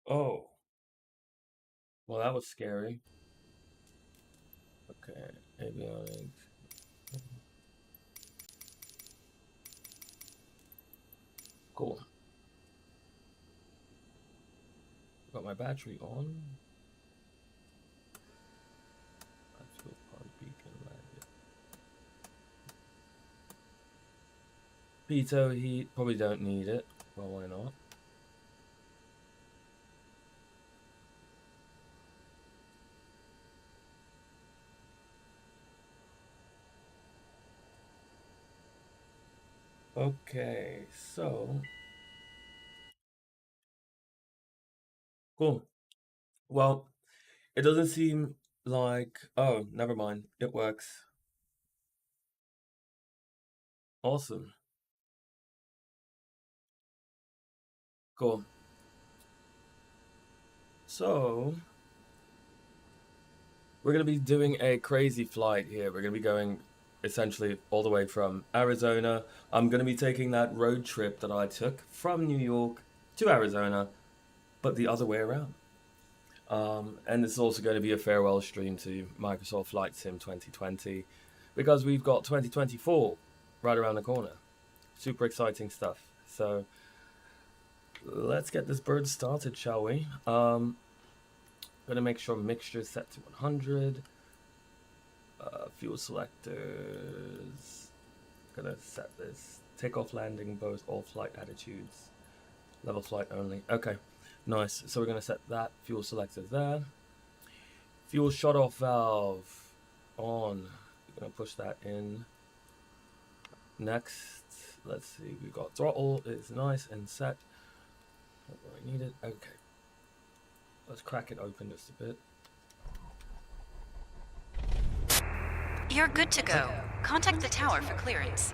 Oh, well, that was scary. Okay, avionics. Cool. Got my battery on. That's fuel pod beacon landed. Pitot heat. Probably don't need it. Well, why not? Okay, so cool. Well, it doesn't seem like. Oh, never mind. It works. Awesome. Cool. So we're going to be doing a crazy flight here. We're going to be going essentially all the way from Arizona. I'm going to be taking that road trip that I took from New York to Arizona, but the other way around. And this is also going to be a farewell stream to Microsoft Flight Sim 2020 because we've got 2024 right around the corner. Super exciting stuff. So let's get this bird started, shall we? Gonna make sure mixture is set to 100. Fuel selectors. Gonna set this. Takeoff, landing, both all flight attitudes. Level flight only. Okay, nice. So we're gonna set that fuel selector there. Fuel shut off valve on. We're gonna push that in. Next, let's see. We've got throttle. It's nice and set. Not where I need it. Okay. Let's crack it open just a bit. You're good to go. Contact the tower for clearance.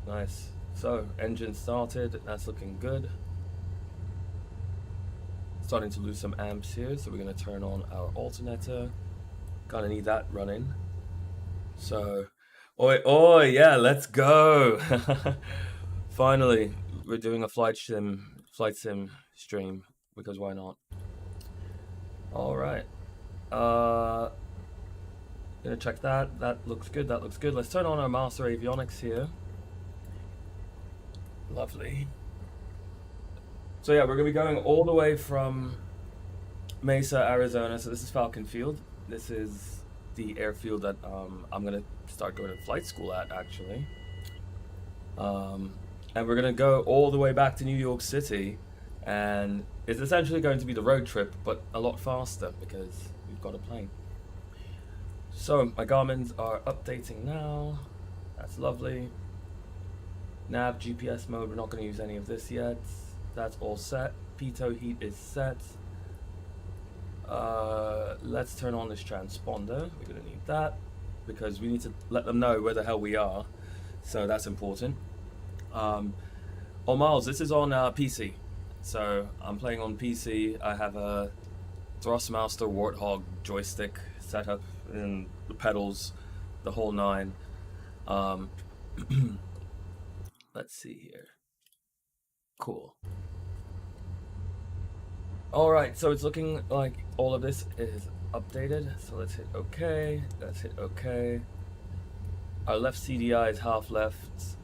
Nice. So, engine started. That's looking good. Starting to lose some amps here, so we're going to turn on our alternator. Kind of need that running. So, oi, yeah, let's go. Finally, we're doing a flight sim stream because why not? All right. Gonna check that. That looks good. That looks good. Let's turn on our master avionics here. Lovely. So yeah, we're gonna be going all the way from Mesa, Arizona. So this is Falcon Field. This is the airfield that I'm gonna start going to flight school at actually. Um, and we're gonna go all the way back to New York City, and it's essentially going to be the road trip, but a lot faster because we've got a plane. So my Garmin's are updating now. That's lovely. Nav GPS mode. We're not going to use any of this yet. That's all set. Pitot heat is set. Let's turn on this transponder. We're going to need that because we need to let them know where the hell we are. So that's important. Oh, Miles, this is on PC. So I'm playing on PC. I have a Thrustmaster Warthog joystick set up and the pedals, the whole nine. Um, let's see here. Cool. All right, so it's looking like all of this is updated. So let's hit OK. Let's hit OK. Our left CDI is half left.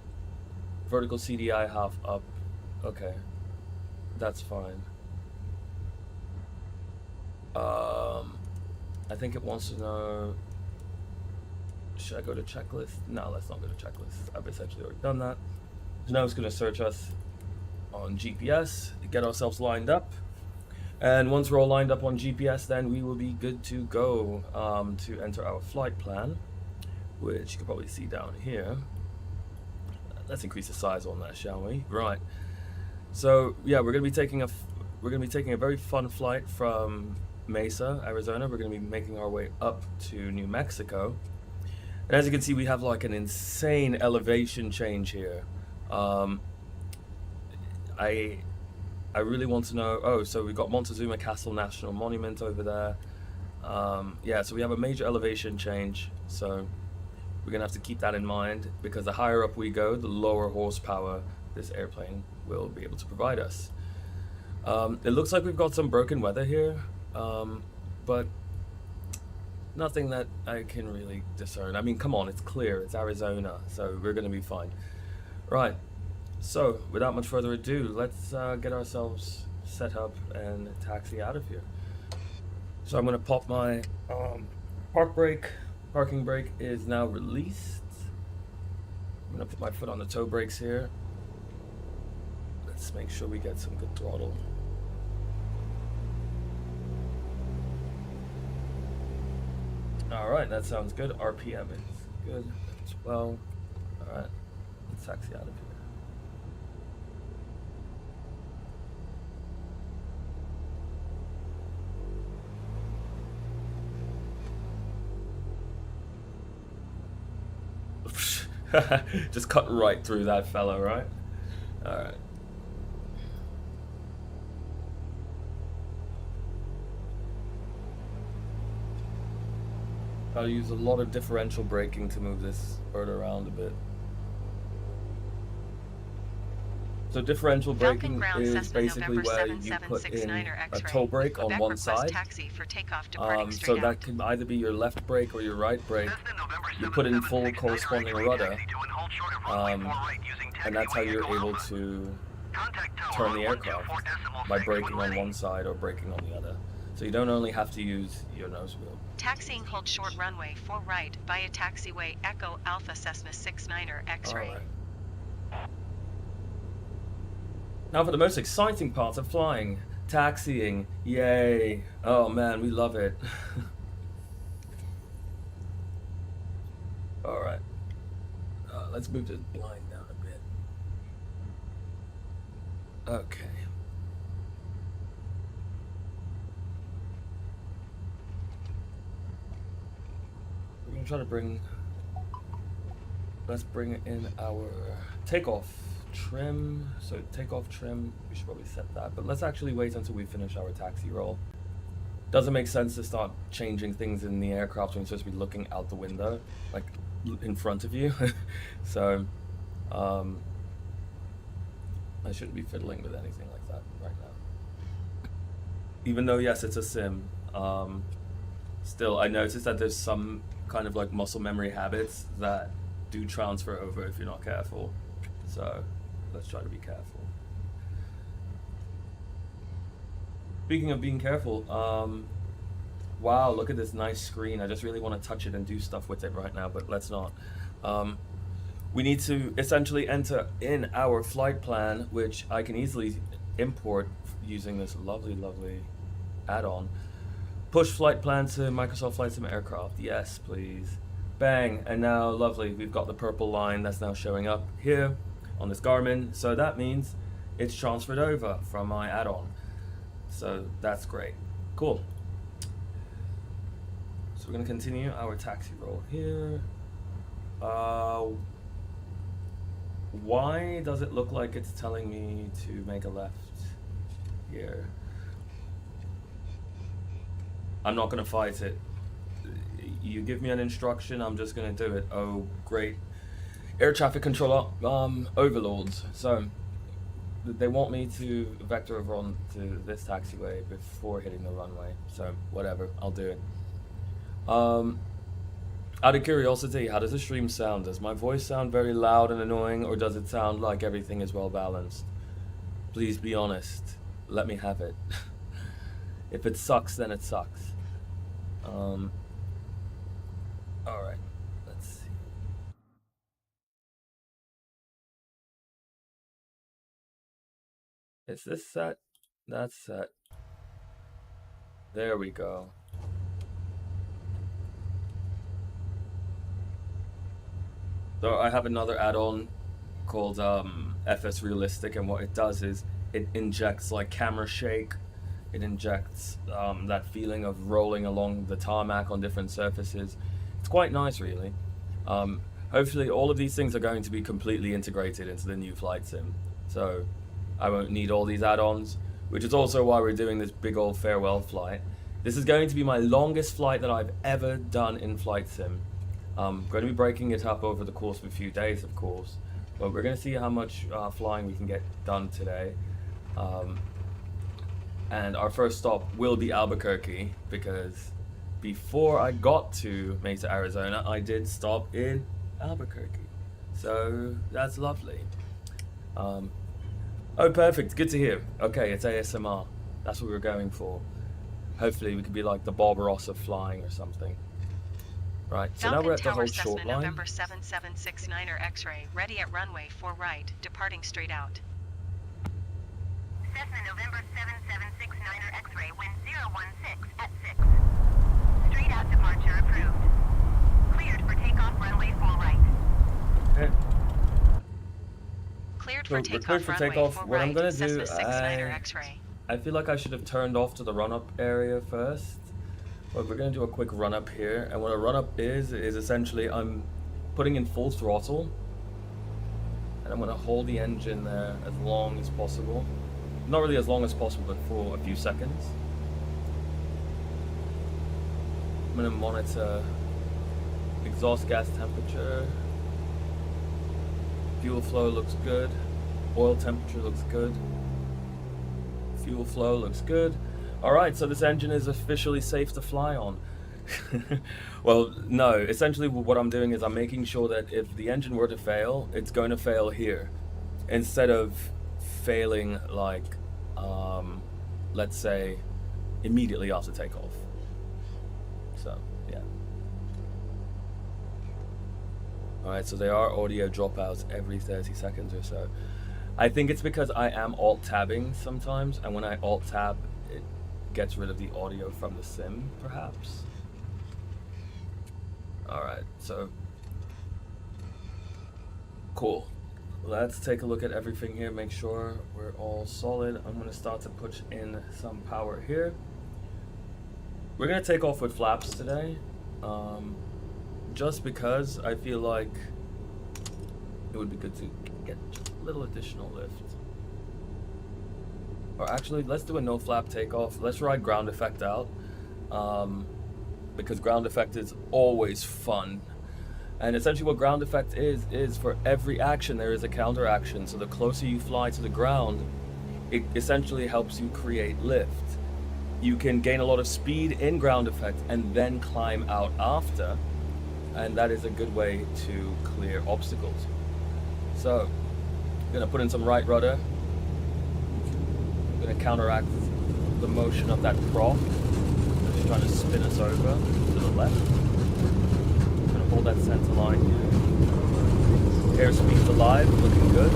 Vertical CDI half up. Okay, that's fine. I think it wants to know. Should I go to checklist? No, let's not go to checklist. I've essentially already done that. So now it's going to search us on GPS, get ourselves lined up. And once we're all lined up on GPS, then we will be good to go to enter our flight plan, which you can probably see down here. Let's increase the size on that, shall we? Right. So yeah, we're gonna be taking a very fun flight from Mesa, Arizona. We're gonna be making our way up to New Mexico, and as you can see, we have like an insane elevation change here. Um, I I really want to know. Oh, so we've got Montezuma Castle National Monument over there. Yeah, so we have a major elevation change. So we're gonna have to keep that in mind because the higher up we go, the lower horsepower this airplane will be able to provide us. It looks like we've got some broken weather here, but nothing that I can really discern. I mean, come on, it's clear, it's Arizona, so we're gonna be fine. Right, so without much further ado, let's get ourselves set up and taxi out of here. So I'm gonna pop my parking brake is now released. I'm gonna put my foot on the toe brakes here. Let's make sure we get some good throttle. Alright, that sounds good. RPM is good as well. Alright, let's taxi out of here. Just cut right through that fella, right? Alright. I'll use a lot of differential braking to move this bird around a bit. So differential Falcon braking Ground is Cessna basically November where you put 7769 in or a X-ray. toe brake on Quebec one request side. taxi for takeoff departing So straight that out. can either be your left brake or your right brake. You put in full corresponding rudder, and that's how you're able to turn the aircraft by braking on one side or braking on the other. So you don't only have to use your nose wheel. Taxiing hold short runway 4 right via taxiway Echo Alpha Cessna 69er X-ray. Alright. Now for the most exciting part of flying, taxiing. Yay. Oh man, we love it. Alright. Let's move this blind down a bit. Okay. We're gonna try to let's bring in our takeoff trim. So takeoff trim, we should probably set that, but let's actually wait until we finish our taxi roll. Doesn't make sense to start changing things in the aircraft when you're supposed to be looking out the window, like in front of you. So I shouldn't be fiddling with anything like that right now. Even though yes, it's a sim, still I noticed that there's some kind of like muscle memory habits that do transfer over if you're not careful. So let's try to be careful. Speaking of being careful, wow, look at this nice screen. I just really want to touch it and do stuff with it right now, but let's not. We need to essentially enter in our flight plan, which I can easily import using this lovely add-on. Push flight plan to Microsoft Flight Sim aircraft. Yes, please. Bang, and now lovely, we've got the purple line that's now showing up here on this Garmin, so that means it's transferred over from my add-on. So that's great. Cool. So we're gonna continue our taxi roll here. Why does it look like it's telling me to make a left here? I'm not gonna fight it. You give me an instruction, I'm just gonna do it. Oh, great. Air traffic control overlords. So they want me to vector over onto this taxiway before hitting the runway. So whatever, I'll do it. Out of curiosity, how does the stream sound? Does my voice sound very loud and annoying, or does it sound like everything is well balanced? Please be honest. Let me have it. If it sucks, then it sucks. Alright, let's see. Is this set? That's set. There we go. So I have another add-on called FS Realistic, and what it does is it injects like camera shake. It injects that feeling of rolling along the tarmac on different surfaces. It's quite nice, really. Hopefully all of these things are going to be completely integrated into the new flight sim, so I won't need all these add-ons, which is also why we're doing this big old farewell flight. This is going to be my longest flight that I've ever done in flight sim. I'm going to be breaking it up over the course of a few days, of course, but we're going to see how much flying we can get done today. And our first stop will be Albuquerque, because before I got to Mesa, Arizona, I did stop in Albuquerque. So that's lovely. Oh, perfect. Good to hear. Okay, it's ASMR. That's what we were going for. Hopefully we could be like the Bob Ross of flying or something. Right, so now we're at the Tower hold short Cessna line. November 7769er X-ray, ready at runway 4 right, departing straight out. Cessna November 7769er X-ray, wind 016 at 6. Straight out departure approved. Cleared for takeoff runway 4 right. Okay. Cleared So for we're takeoff cleared for runway takeoff. 4 What I'm right, gonna Cessna do, 69er X-ray. I feel like I should have turned off to the run-up area first. But we're gonna do a quick run-up here, and what a run-up is essentially I'm putting in full throttle, and I'm gonna hold the engine there as long as possible. Not really as long as possible, but for a few seconds. I'm gonna monitor exhaust gas temperature. Fuel flow looks good. Oil temperature looks good. Fuel flow looks good. Alright, so this engine is officially safe to fly on. Well, no, essentially what I'm doing is I'm making sure that if the engine were to fail, it's going to fail here. Instead of failing like, let's say, immediately after takeoff. So, yeah. Alright, so there are audio dropouts every 30 seconds or so. I think it's because I am alt-tabbing sometimes, and when I alt-tab, it gets rid of the audio from the sim, perhaps. Alright, so cool. Let's take a look at everything here, make sure we're all solid. I'm going to start to push in some power here. We're going to take off with flaps today, just because I feel like it would be good to get just a little additional lift. Or actually, let's do a no flap takeoff. Let's ride ground effect out, because ground effect is always fun. And essentially what ground effect is for every action there is a counter action. So the closer you fly to the ground, it essentially helps you create lift. You can gain a lot of speed in ground effect and then climb out after, and that is a good way to clear obstacles. So I'm gonna put in some right rudder. I'm gonna counteract the motion of that prop that's trying to spin us over to the left. I'm gonna hold that center line here. Airspeed's alive, looking good.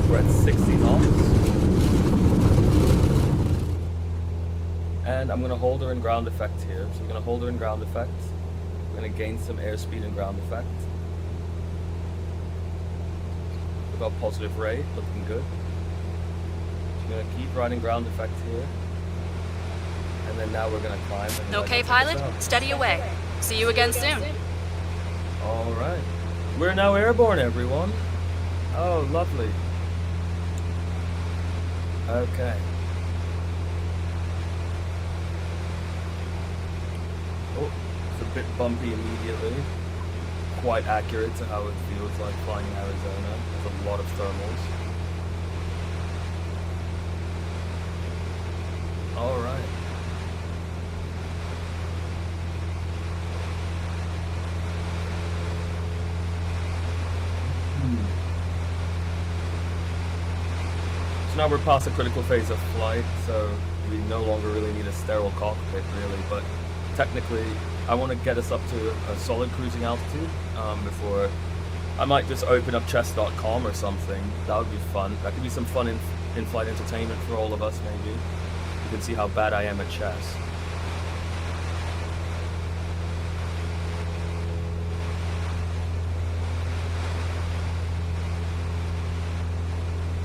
We're at 60 knots. And I'm gonna hold her in ground effect here. So I'm gonna hold her in ground effect. I'm gonna gain some airspeed in ground effect. About positive rate, looking good. I'm gonna keep riding ground effect here. And then now we're gonna climb. And Okay, pilot, steady away. See you again soon. Alright. We're now airborne, everyone. Oh, lovely. Okay. Oh, it's a bit bumpy immediately. Quite accurate to how it feels like flying in Arizona. There's a lot of thermals. Alright. So now we're past the critical phase of flight, so we no longer really need a sterile cockpit, really, but technically I want to get us up to a solid cruising altitude before I might just open up chess.com or something. That would be fun. That could be some fun in-flight entertainment for all of us, maybe. You can see how bad I am at chess.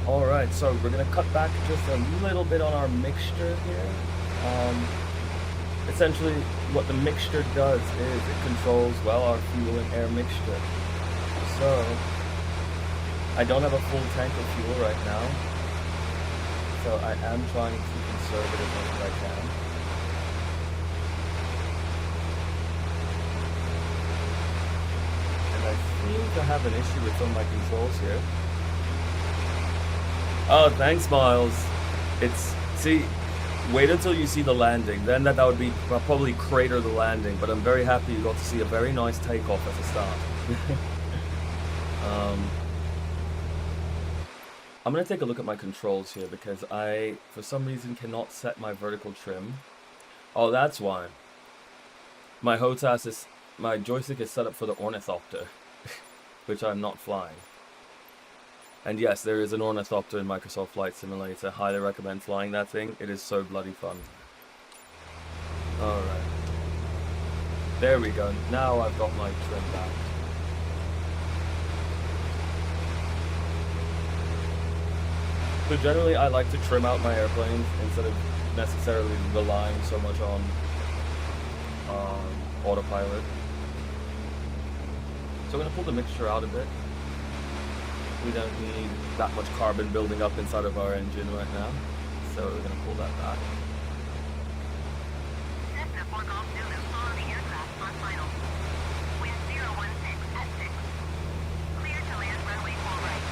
Alright, so we're going to cut back just a little bit on our mixture here. Essentially, what the mixture does is it controls, well, our fuel and air mixture. So, I don't have a full tank of fuel right now, so I am trying to be conservative as I can. And I seem to have an issue with some of my controls here. Oh, thanks, Miles. See, Wait until you see the landing. Then that would be probably crater the landing. But I'm very happy you got to see a very nice takeoff at the start. I'm going to take a look at my controls here because I, for some reason, cannot set my vertical trim. Oh, that's why. My HOTAS is, my joystick is set up for the Ornithopter, which I'm not flying. And yes, there is an Ornithopter in Microsoft Flight Simulator. Highly recommend flying that thing. It is so bloody fun. Alright. There we go. Now I've got my trim back. So generally I like to trim out my airplanes instead of necessarily relying so much on autopilot. So I'm going to pull the mixture out a bit. We don't need that much carbon building up inside of our engine right now. So we're going to pull that back. Cessna 4 Golf Zulu, follow the aircraft on final. Wind 016 at 6. Clear to land runway 4 right.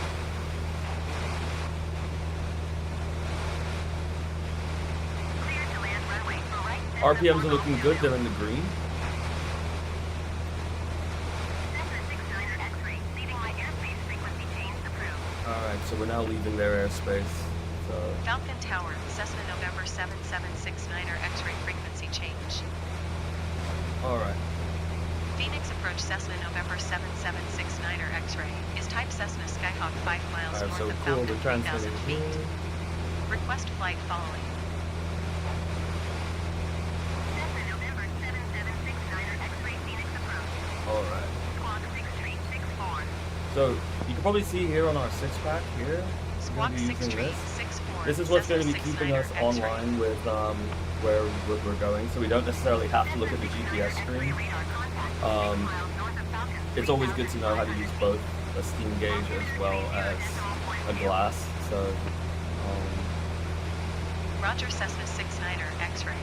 Clear to land runway 4 right. Cessna RPMs 4 are looking Golf good, Zulu. they're in the green. Cessna 69er X-ray, leaving my airspace frequency change approved. Alright, so we're now leaving their airspace. So, Falcon Tower, Cessna November 7769er X-ray frequency change. alright. Phoenix approach Cessna November 7769er X-ray is type Cessna Skyhawk 5 miles Alright, north so of cool, Falcon we're transmitting 3000 feet. here. Request flight following. Cessna November 7769er X-ray Phoenix approach. Alright. Squawk 6364. So, you can probably see here on our 6-pack here, we're Squawk going to be using this. 6364. This is what's going to be Cessna keeping us 69er X-ray. online with where we're going, so we don't necessarily have to look at the GPS screen. It's always good to know how to use both a steam gauge as well as a glass. So, Roger Cessna 69er X-ray.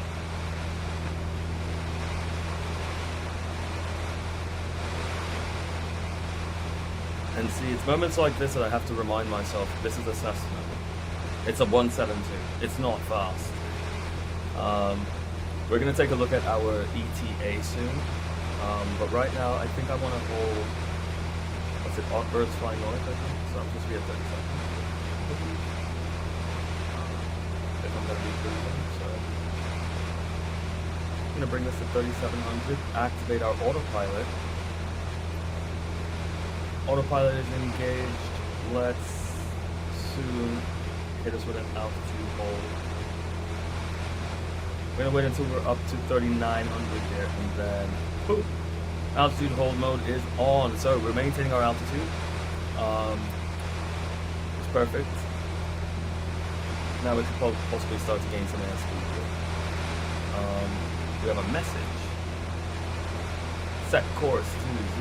and see, it's moments like this that I have to remind myself this is a Cessna. It's a 172. It's not fast. We're gonna take a look at our ETA soon, but right now I think I want to hold. What's it? Birds flying north, I think. So I'm supposed to be at 30 seconds. If I'm gonna be cruising, so I'm gonna bring this to 3700. Activate our autopilot. Autopilot is engaged. Let's soon hit us with an altitude hold. We're gonna wait until we're up to 3900 here, and then boom, altitude hold mode is on. So we're maintaining our altitude. It's perfect. Now we can possibly start to gain some airspeed here. We have a message. Set course to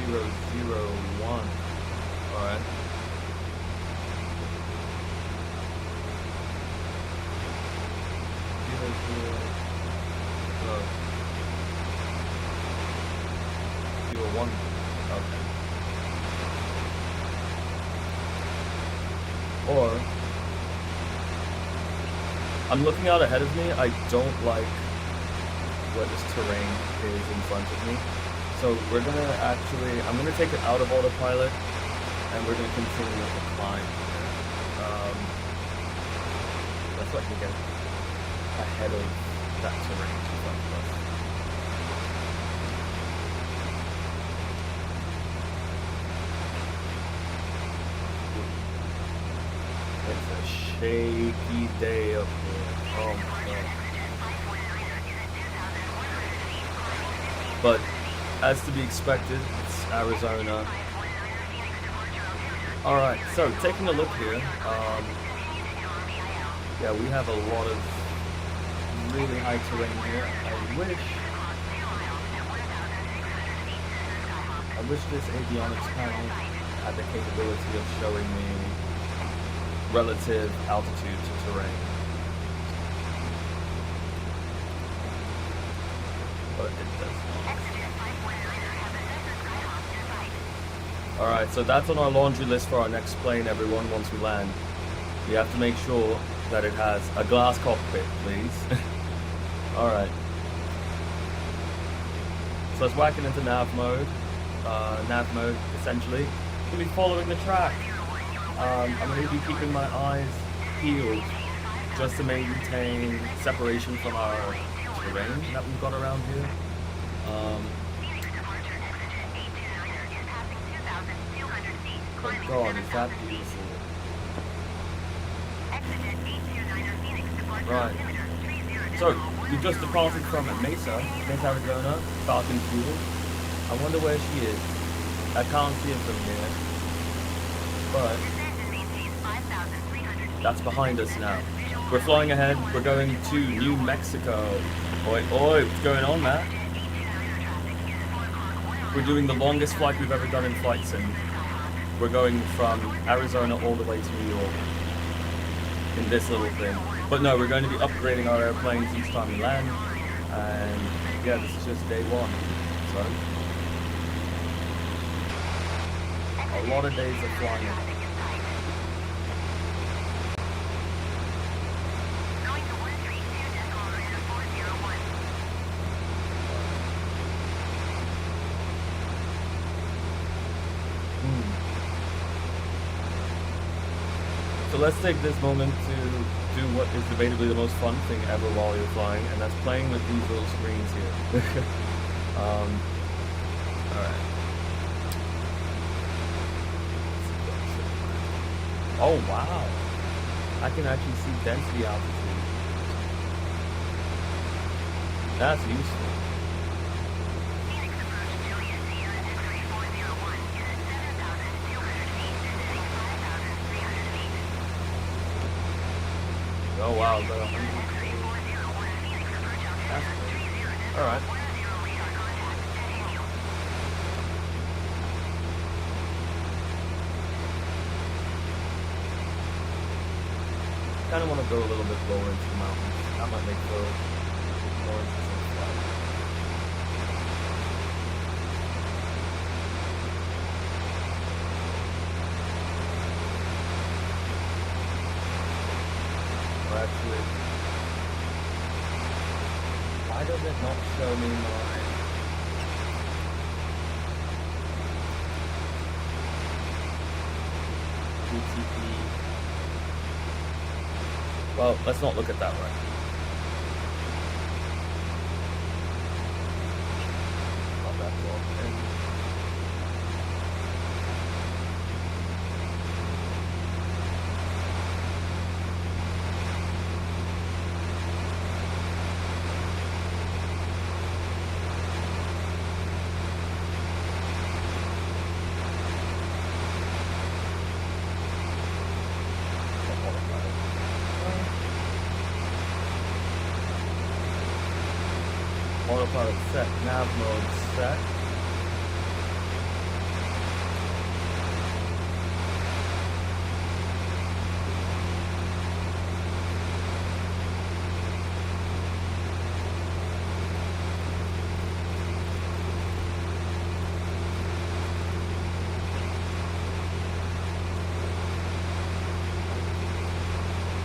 001. Alright. No. 01. Okay. Or I'm looking out ahead of me. I don't like where this terrain is in front of me. So we're gonna actually, I'm gonna take it out of autopilot, and we're gonna continue with the climb. That's so I can get ahead of that terrain in front of us. It's a shaky day up here. Oh my god. But as to be expected, it's Arizona. Alright, so taking a look here, yeah, we have a lot of really high terrain here. I wish this avionics panel had the capability of showing me relative altitude to terrain. But it does not. Alright, so that's on our laundry list for our next plane, everyone, once we land. We have to make sure that it has a glass cockpit, please. Alright. So let's whack it into nav mode. Nav mode, essentially. I'm going to be following the track. I'm going to be keeping my eyes peeled just to maintain separation from our terrain that we've got around here. Phoenix departure exit 829er is passing 2,200 feet. Oh Climbing god, is that 7,000 feet. beautiful. Exit 829er Phoenix departure Right. altimeter 30. So, we've just departed from Mesa, Arizona, Falcon Fuel. I wonder where she is. I can't see it from here. But Descend and maintain 5,300 feet. that's behind us now. We're flying ahead. We're going to New Mexico. Oi, oi, what's going on, Matt? We're doing the longest flight we've ever done in Flight Sim. We're going from Arizona all the way to New York in this little thing. But no, we're going to be upgrading our airplanes each time we land. And yeah, this is just day one. So, a lot of days of flying. Going to 132.401. So let's take this moment to do what is debatably the most fun thing ever while you're flying, and that's playing with these little screens here. Alright. Oh wow! I can actually see density altitude. That's useful. Phoenix approach Juliet Sierra X-ray 401 is at 7,200 feet, descending 5,300 feet. Oh wow, the X-ray 401 Phoenix approach That's altimeter good. 30. Alright. 10 radar contact at Helium. Kind of want to go a little bit lower into the mountains. That might make for a more interesting flight. Or actually, why does it not show me my UTP? Well, let's not look at that right. Not that well. Autopilot set, nav mode set.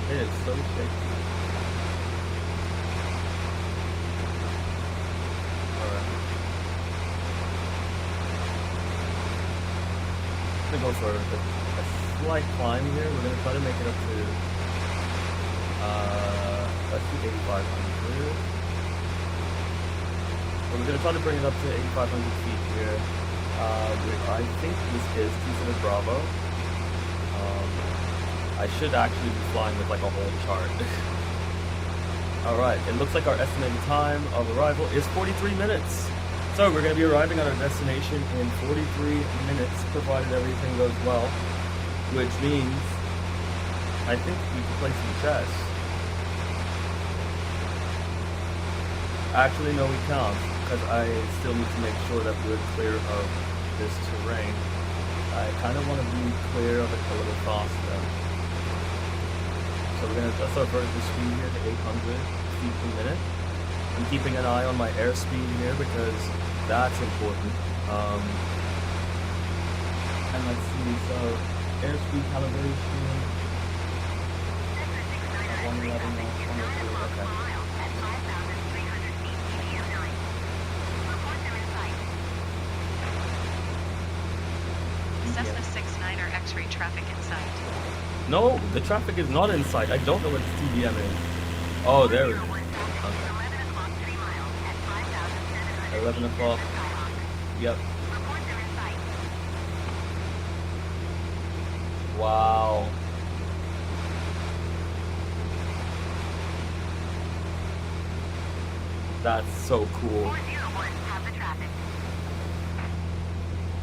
It is so shaky. Go for a slight climb here. We're gonna try to make it up to let's do 8,500. But we're gonna try to bring it up to 8,500 feet here. I think this is T7 Bravo. I should actually be flying with like a whole chart. Alright, it looks like our estimated time of arrival is 43 minutes. So we're going to be arriving at our destination in 43 minutes, provided everything goes well. Which means, I think we can play some chess. Actually, no we can't, because I still need to make sure that we're clear of this terrain. I kind of want to be clear of it a little faster. So we're going to adjust our vertical speed here to 800 feet per minute. I'm keeping an eye on my airspeed here because that's important. And let's see, so airspeed calibration. 111, 102, okay. Cessna 69er X-ray traffic in sight. No, the traffic is not in sight. I don't know what the TBM is. Oh, there it is. 11 o'clock 3 miles at 5,700 11 feet o'clock. to Skyhawk. Yep. Reports are in sight. Wow. That's so cool. 401 have the traffic.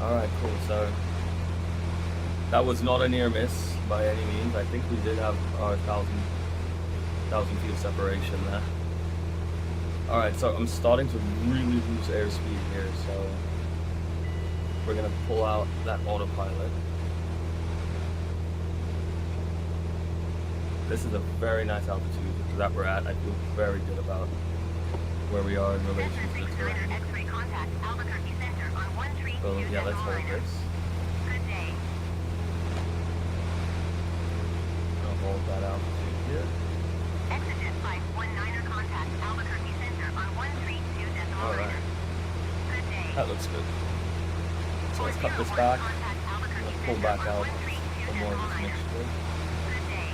Alright, cool. So that was not a near miss by any means. I think we did have our 1,000 feet of separation there. Alright, so I'm starting to really lose airspeed here, so we're gonna pull out that autopilot. This is a very nice altitude that we're at. I feel very good about where we are in relation to the terrain. Cessna 69er X-ray contact Albuquerque Center on 132 So yeah, let's hold this. Good day. I'll hold that altitude here. Exeget 519er contact Albuquerque Center on 132 decimal Alright, Good day. that looks good. So let's cut this back. Let's pull back out some more of this mixture. Good day.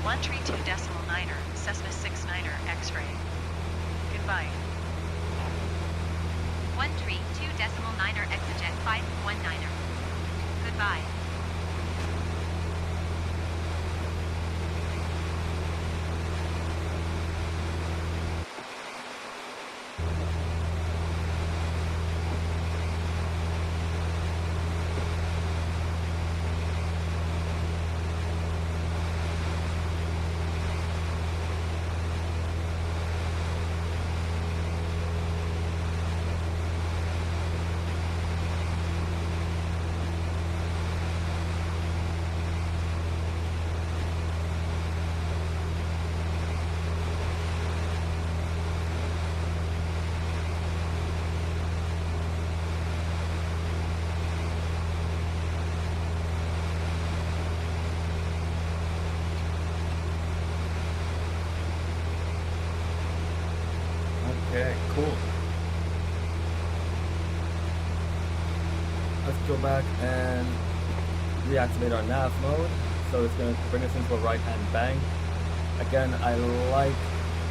132.9er Cessna 69er X-ray. Goodbye. 132.9er Exeget 519er. Goodbye. Okay, cool. Let's go back and reactivate our nav mode. So it's going to bring us into a right-hand bank. Again, I like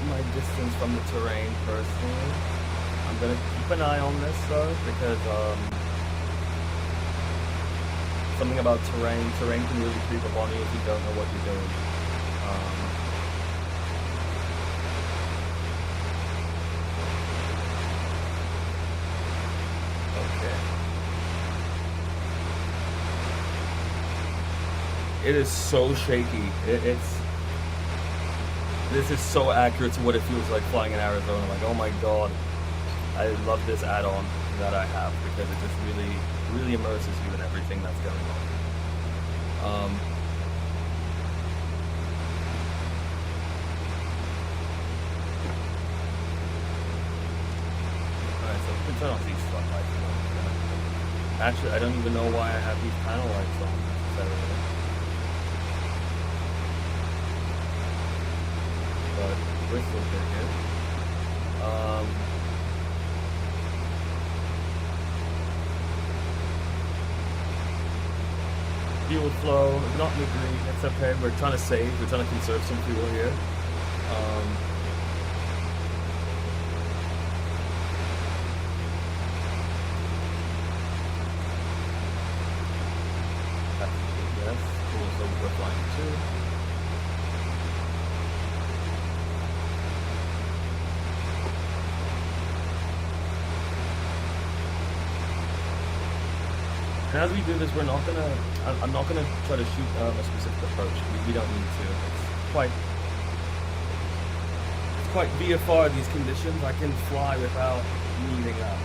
my distance from the terrain personally. I'm going to keep an eye on this though, because something about terrain can really creep up on you if you don't know what you're doing. It is so shaky. This is so accurate to what it feels like flying in Arizona. Like, oh my god, I love this add-on that I have because it just really immerses you in everything that's going on. Alright, so we can turn off these floodlights. Actually, I don't even know why I have these panel lights on necessarily. But we're still pretty good. Fuel flow is not in the green. It's okay. We're trying to save. We're trying to conserve some fuel here. That's GPS. Cool. So we're flying too. And as we do this, I'm not gonna try to shoot a specific approach. We don't need to. It's quite VFR these conditions. I can fly without needing that.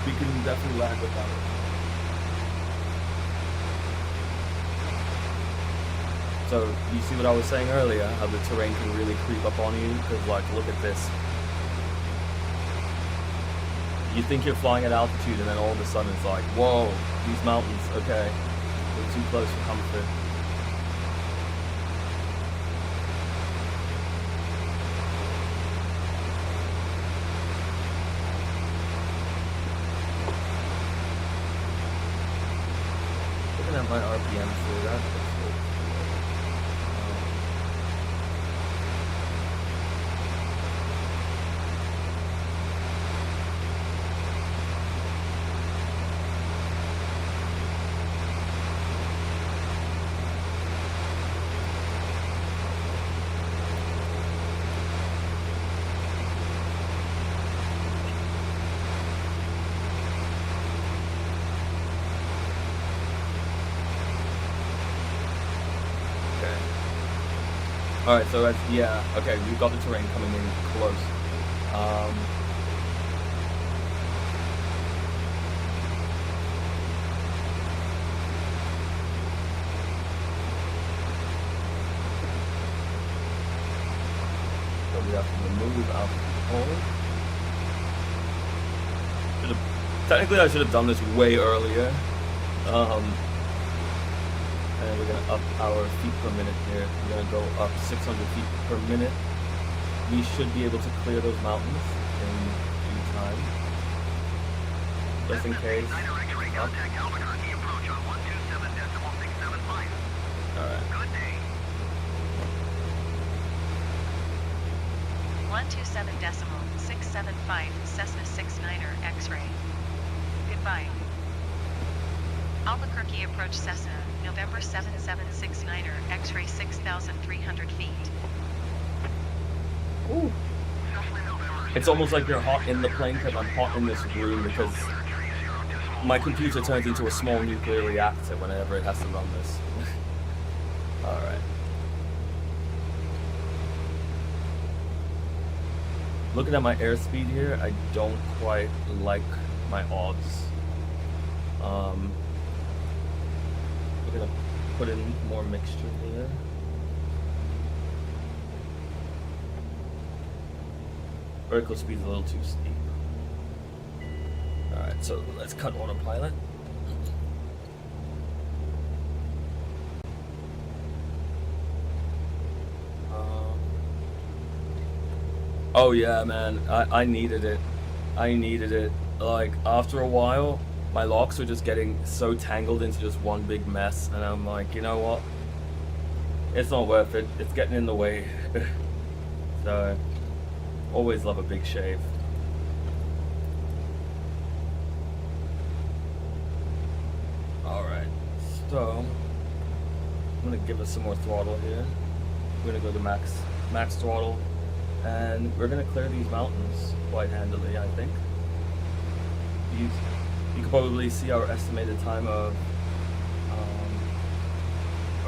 We can definitely land without it. So you see what I was saying earlier, how the terrain can really creep up on you. Because like, look at this. You think you're flying at altitude and then all of a sudden it's like, whoa, these mountains, okay, we're too close for comfort. see that. That's cool. All right, so that's, yeah, okay, we've got the terrain coming in close. So we have to remove alcohol. Technically, I should have done this way earlier. And we're gonna up our feet per minute here. We're gonna go up 600 feet per minute. We should be able to clear those mountains in due time. Just in case. Up. Alright. 127.675 Cessna 69er X-ray. Goodbye. Albuquerque approach Cessna, November 7769er X-ray 6,300 feet. Ooh. It's almost like you're hot in the plane because I'm hot in this room because my computer turns into a small nuclear reactor whenever it has to run this. Alright. Looking at my airspeed here, I don't quite like my odds. We're gonna put in more mixture here. Vertical speed's a little too steep. Alright, so let's cut autopilot. Oh yeah, man, I needed it. I needed it. Like, after a while, my locks were just getting so tangled into just one big mess, and I'm like, you know what? It's not worth it. It's getting in the way. So, always love a big shave. Alright, so, I'm gonna give us some more throttle here. We're gonna go to max throttle, and we're gonna clear these mountains quite handily, I think. You can probably see our estimated time of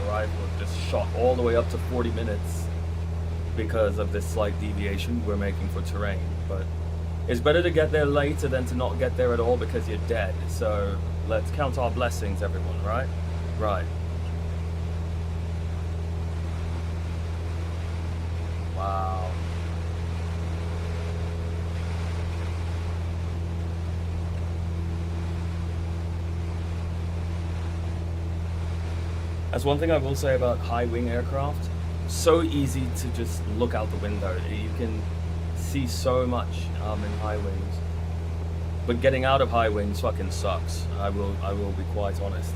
arrival just shot all the way up to 40 minutes because of this slight deviation we're making for terrain. But it's better to get there later than to not get there at all because you're dead. So let's count our blessings, everyone, right? Right. Wow. That's one thing I will say about high wing aircraft. So easy to just look out the window. You can see so much in high wings. But getting out of high wings fucking sucks. I will be quite honest.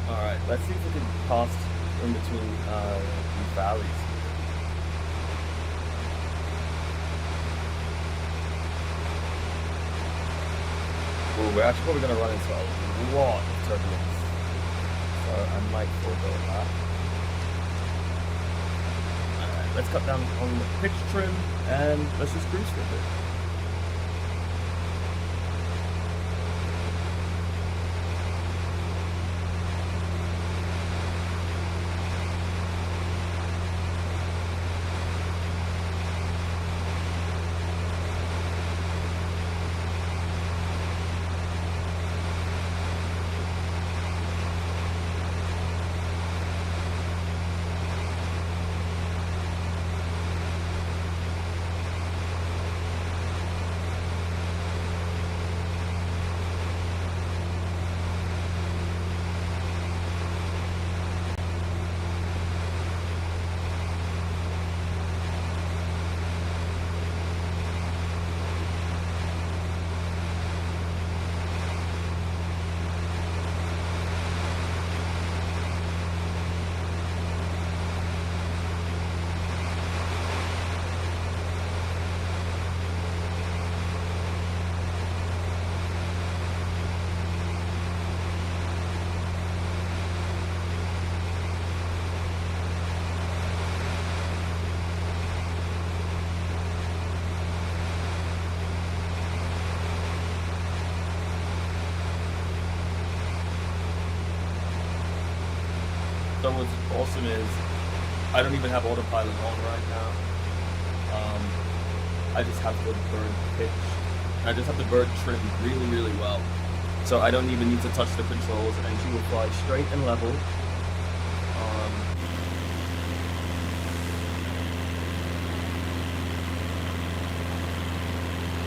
Alright, let's see if we can pass in between these valleys. Ooh, we're actually probably going to run into a lot of turbulence. So I might forego that. Alright, let's cut down on the pitch trim and let's just cruise for a bit. though what's awesome is I don't even have autopilot on right now. I just have the bird pitched. I just have the bird trimmed really, really well. So I don't even need to touch the controls, and she will fly straight and level.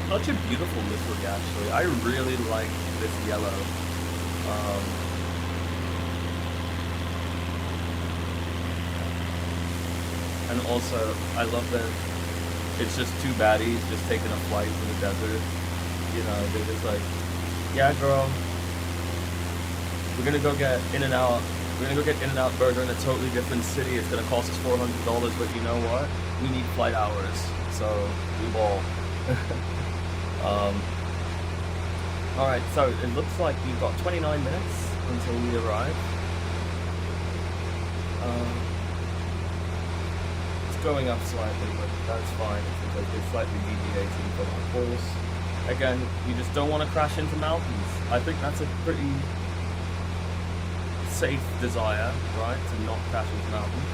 Such a beautiful livery, actually. I really like this yellow. And also, I love that it's just two baddies just taking a flight through the desert. You know, they're just like, yeah, girl, we're gonna go get In-N-Out. We're gonna go get In-N-Out Burger in a totally different city. It's gonna cost us $400, but you know what? We need flight hours, so we ball. Alright, so it looks like we've got 29 minutes until we arrive. It's going up slightly, but that's fine because we're slightly deviating from our course. Again, you just don't want to crash into mountains. I think that's a pretty safe desire, right? To not crash into mountains.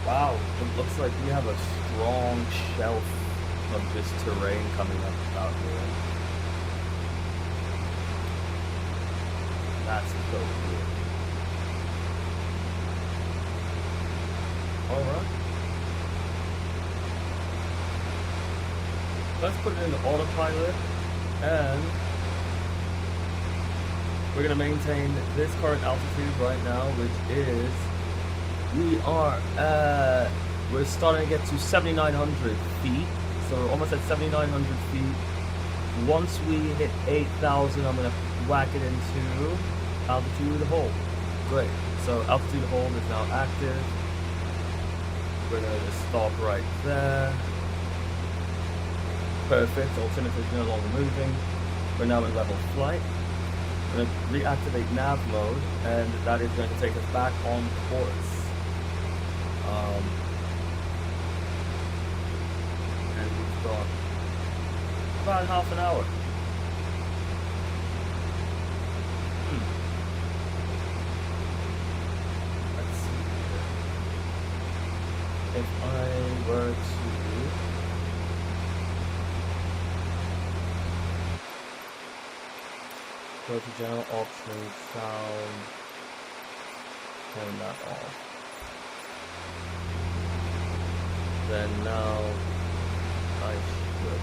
Wow, it looks like we have a strong shelf of just terrain coming up out here. That's so cool. Alright. Let's put it into autopilot, and we're going to maintain this current altitude right now, which is... we're starting to get to 7,900 feet, so we're almost at 7,900 feet. Once we hit 8,000, I'm going to whack it into altitude hold. Great, so altitude hold is now active. We're going to stop right there. Perfect, altimeter is no longer moving. We're now in level flight. We're going to reactivate nav mode, and that is going to take us back on course. And we've got about half an hour. Let's see here. If I were to go to general options, sound, turn that off. Then now I should.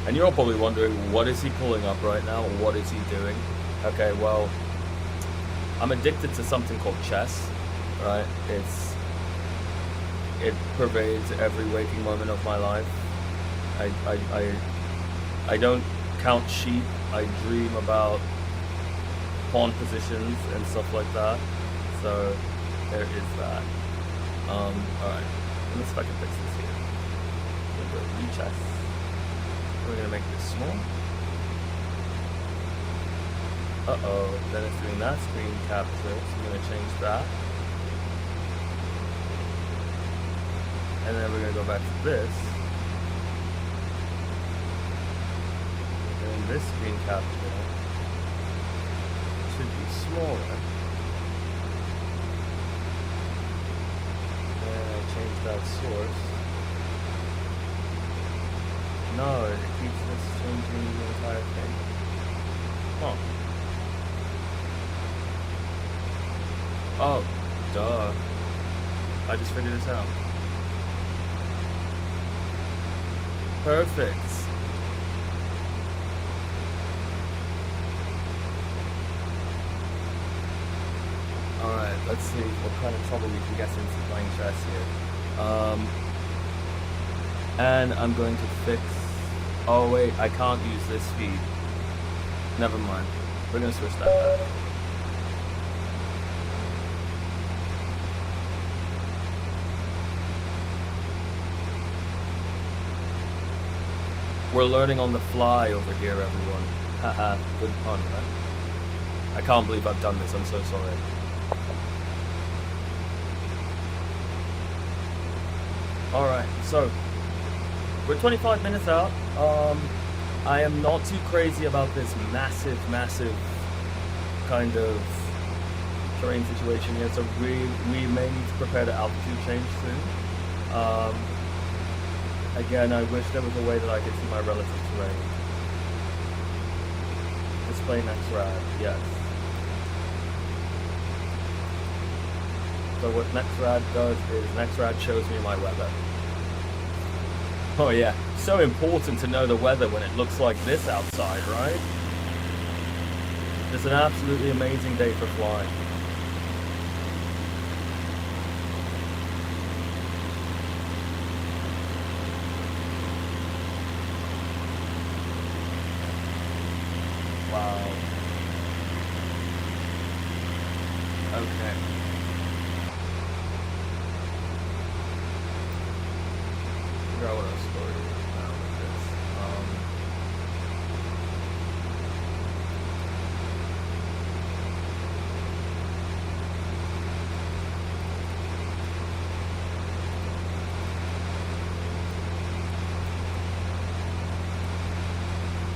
And you're all probably wondering, what is he pulling up right now? What is he doing? Okay, well, I'm addicted to something called chess, right? It pervades every waking moment of my life. I don't count sheep. I dream about pawn positions and stuff like that. So there is that. Alright. Let me see if I can fix this here. We're going to go rechess. We're going to make this small. Uh-oh. Then it's doing that screen capture. So I'm going to change that. And then we're going to go back to this. And this screen capture should be smaller. And I change that source. No, it keeps just changing the entire thing. Huh. Oh, duh. I just figured this out. Perfect. Alright, let's see what kind of trouble we can get into playing chess here. And I'm going to fix... Oh wait, I can't use this feed. Never mind. We're gonna switch that back. We're learning on the fly over here, everyone. Haha, good pun, right? I can't believe I've done this, I'm so sorry. Alright, so we're 25 minutes out. I am not too crazy about this massive kind of terrain situation here, so we may need to prepare the altitude change soon. Again, I wish there was a way that I could see my relative terrain. Display NextRad, yes. So what NextRad does is NextRad shows me my weather. Oh yeah, so important to know the weather when it looks like this outside, right? It's an absolutely amazing day for flying. Wow. Okay. Figure out what our story is now with this.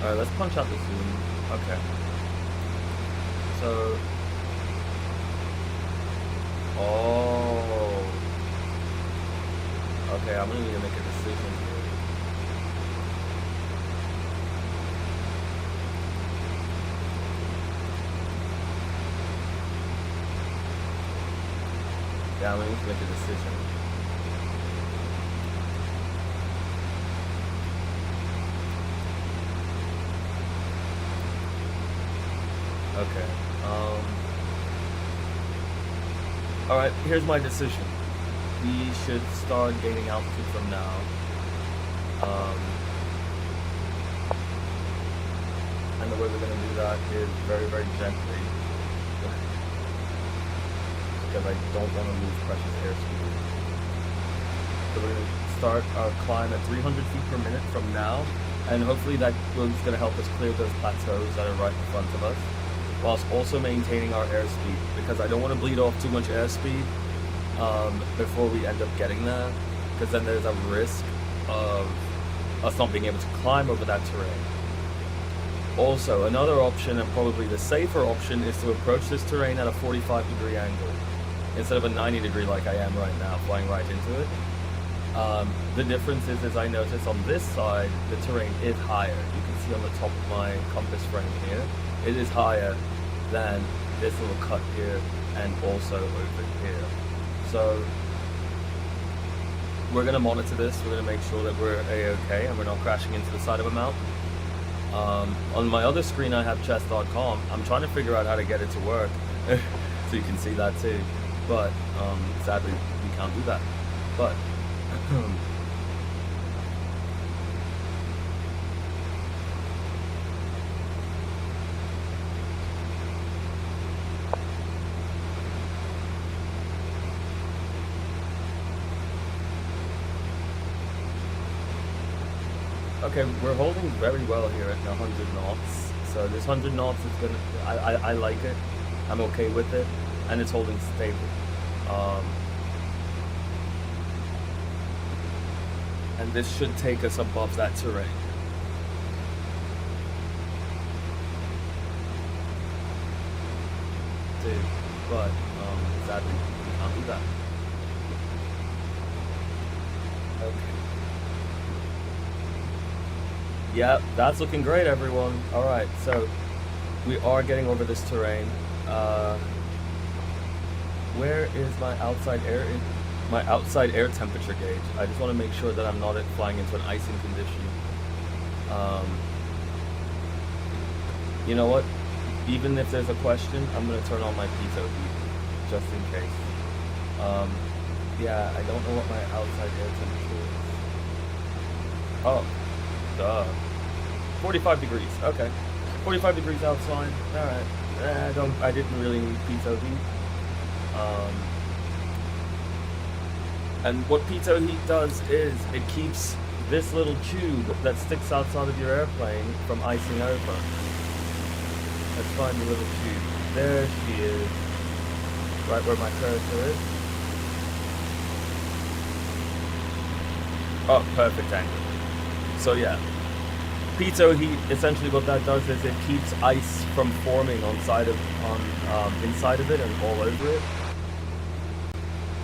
Alright, let's punch out the zoom. Okay. So. Oh. Okay, I'm gonna need to make a decision here. Yeah, I'm gonna need to make a decision. Okay. Alright, here's my decision. We should start gaining altitude from now. And the way we're gonna do that is very, very gently. Because I don't want to lose precious airspeed. So we're gonna start our climb at 300 feet per minute from now. And hopefully that is gonna help us clear those plateaus that are right in front of us, whilst also maintaining our airspeed, because I don't want to bleed off too much airspeed before we end up getting there, because then there's a risk of us not being able to climb over that terrain. Also, another option, and probably the safer option, is to approach this terrain at a 45-degree angle, instead of a 90-degree like I am right now, flying right into it. The difference is I notice on this side, the terrain is higher. You can see on the top of my compass frame here, it is higher than this little cut here and also over here. So we're going to monitor this. We're going to make sure that we're A-okay and we're not crashing into the side of a mountain. On my other screen I have chess.com. I'm trying to figure out how to get it to work so you can see that too. But sadly we can't do that. But okay, we're holding very well here at 100 knots. So this 100 knots is gonna, I like it. I'm okay with it, and it's holding stable. And this should take us above that terrain. Dude, but sadly we can't do that. Okay. Yep, that's looking great, everyone. Alright, so we are getting over this terrain. Where is my outside air temperature gauge? I just want to make sure that I'm not flying into an icing condition. You know what? Even if there's a question, I'm going to turn on my pitot heat, just in case. Yeah, I don't know what my outside air temperature is. Oh, duh. 45 degrees, okay. 45 degrees outside. All right. I didn't really need pitot heat. And what pitot heat does is it keeps this little tube that sticks outside of your airplane from icing over. Let's find the little tube. There she is. Right where my cursor is. Oh, perfect angle. So yeah. Pitot heat, essentially what that does is it keeps ice from forming inside of it and all over it.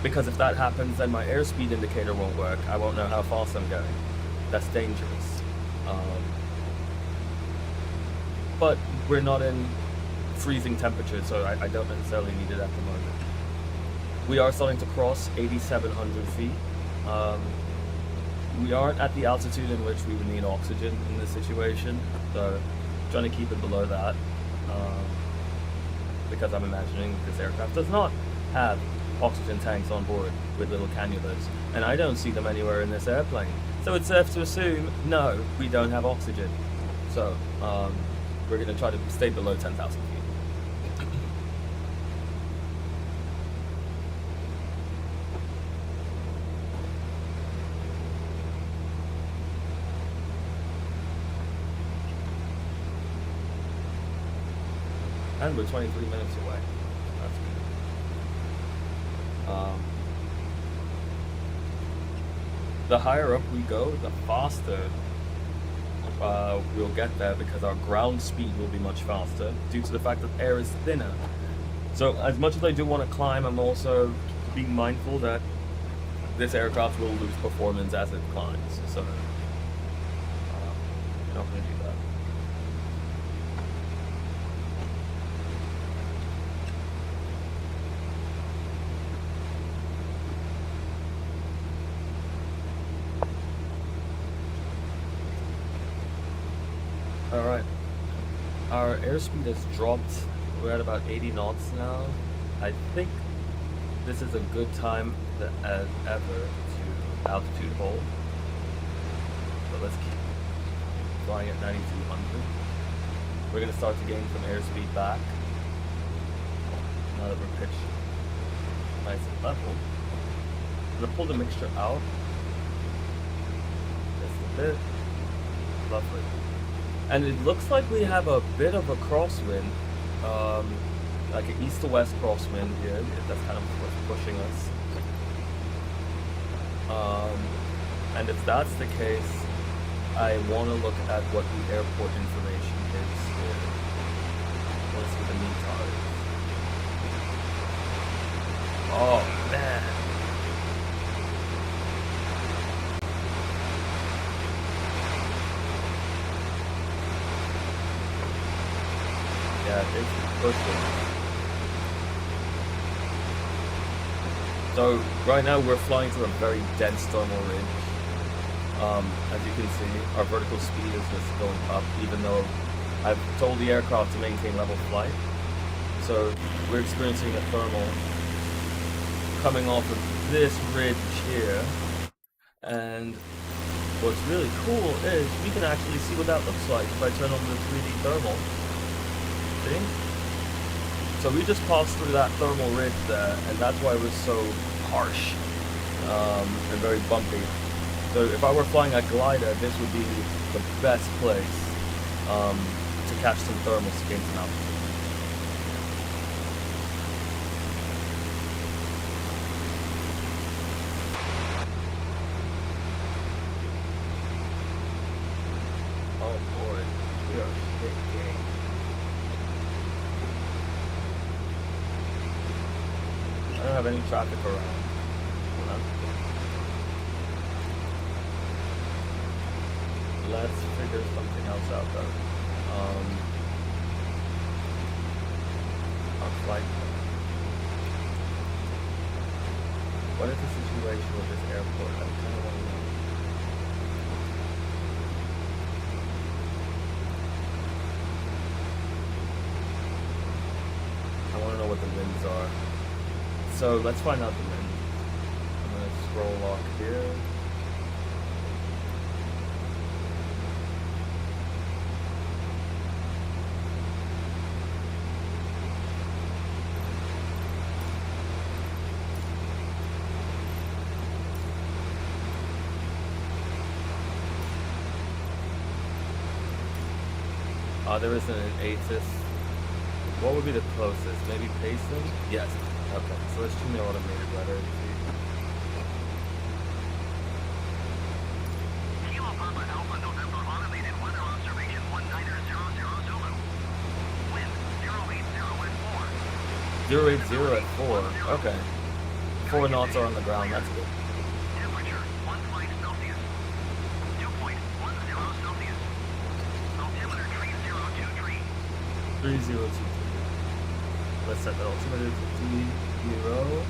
Because if that happens, then my airspeed indicator won't work. I won't know how fast I'm going. That's dangerous. But we're not in freezing temperatures, so I don't necessarily need it at the moment. We are starting to cross 8,700 feet. We aren't at the altitude in which we would need oxygen in this situation, so trying to keep it below that, because I'm imagining this aircraft does not have oxygen tanks on board with little cannulas, and I don't see them anywhere in this airplane. So it's safe to assume, no, we don't have oxygen. So we're going to try to stay below 10,000 feet. And we're 23 minutes away. That's good. The higher up we go, the faster we'll get there, because our ground speed will be much faster due to the fact that air is thinner. So as much as I do want to climb, I'm also being mindful that this aircraft will lose performance as it climbs. So we're not going to do that. Alright, our airspeed has dropped. We're at about 80 knots now. I think this is a good time as ever to altitude hold. So let's keep flying at 9,200. We're going to start to gain some airspeed back. Now that we're pitched nice and level. I'm going to pull the mixture out. Just a bit. Lovely. And it looks like we have a bit of a crosswind, like an east to west crosswind here. That's kind of what's pushing us. And if that's the case, I want to look at what the airport information is here. Let's see the METAR is. Oh man. Yeah, it's pushing. So right now we're flying through a very dense thermal ridge. As you can see, our vertical speed is just going up, even though I've told the aircraft to maintain level flight. So we're experiencing a thermal coming off of this ridge here. And what's really cool is we can actually see what that looks like if I turn on the 3D thermal. See? So we just passed through that thermal ridge there, and that's why it was so harsh and very bumpy. So if I were flying a glider, this would be the best place to catch some thermals to gain some altitude. Oh boy, we are shaking. I don't have any traffic around. Let's figure something else out though. Our flight. What is the situation with this airport? I kind of want to know. I want to know what the winds are. So let's find out the wind. I'm going to scroll lock here. There isn't an ATIS. What would be the closest? Maybe Payson? Yes. Okay, so let's choose the automated letter. Kilo Papa Alpha November automated weather observation 1900 Zulu. Wind 080 at 4. 080 at 4. Okay. 4 knots are on the ground. That's good. Temperature 1 flight Celsius. Dew point 10 Celsius. Altimeter 3023. 3023. Let's set that altimeter to 0.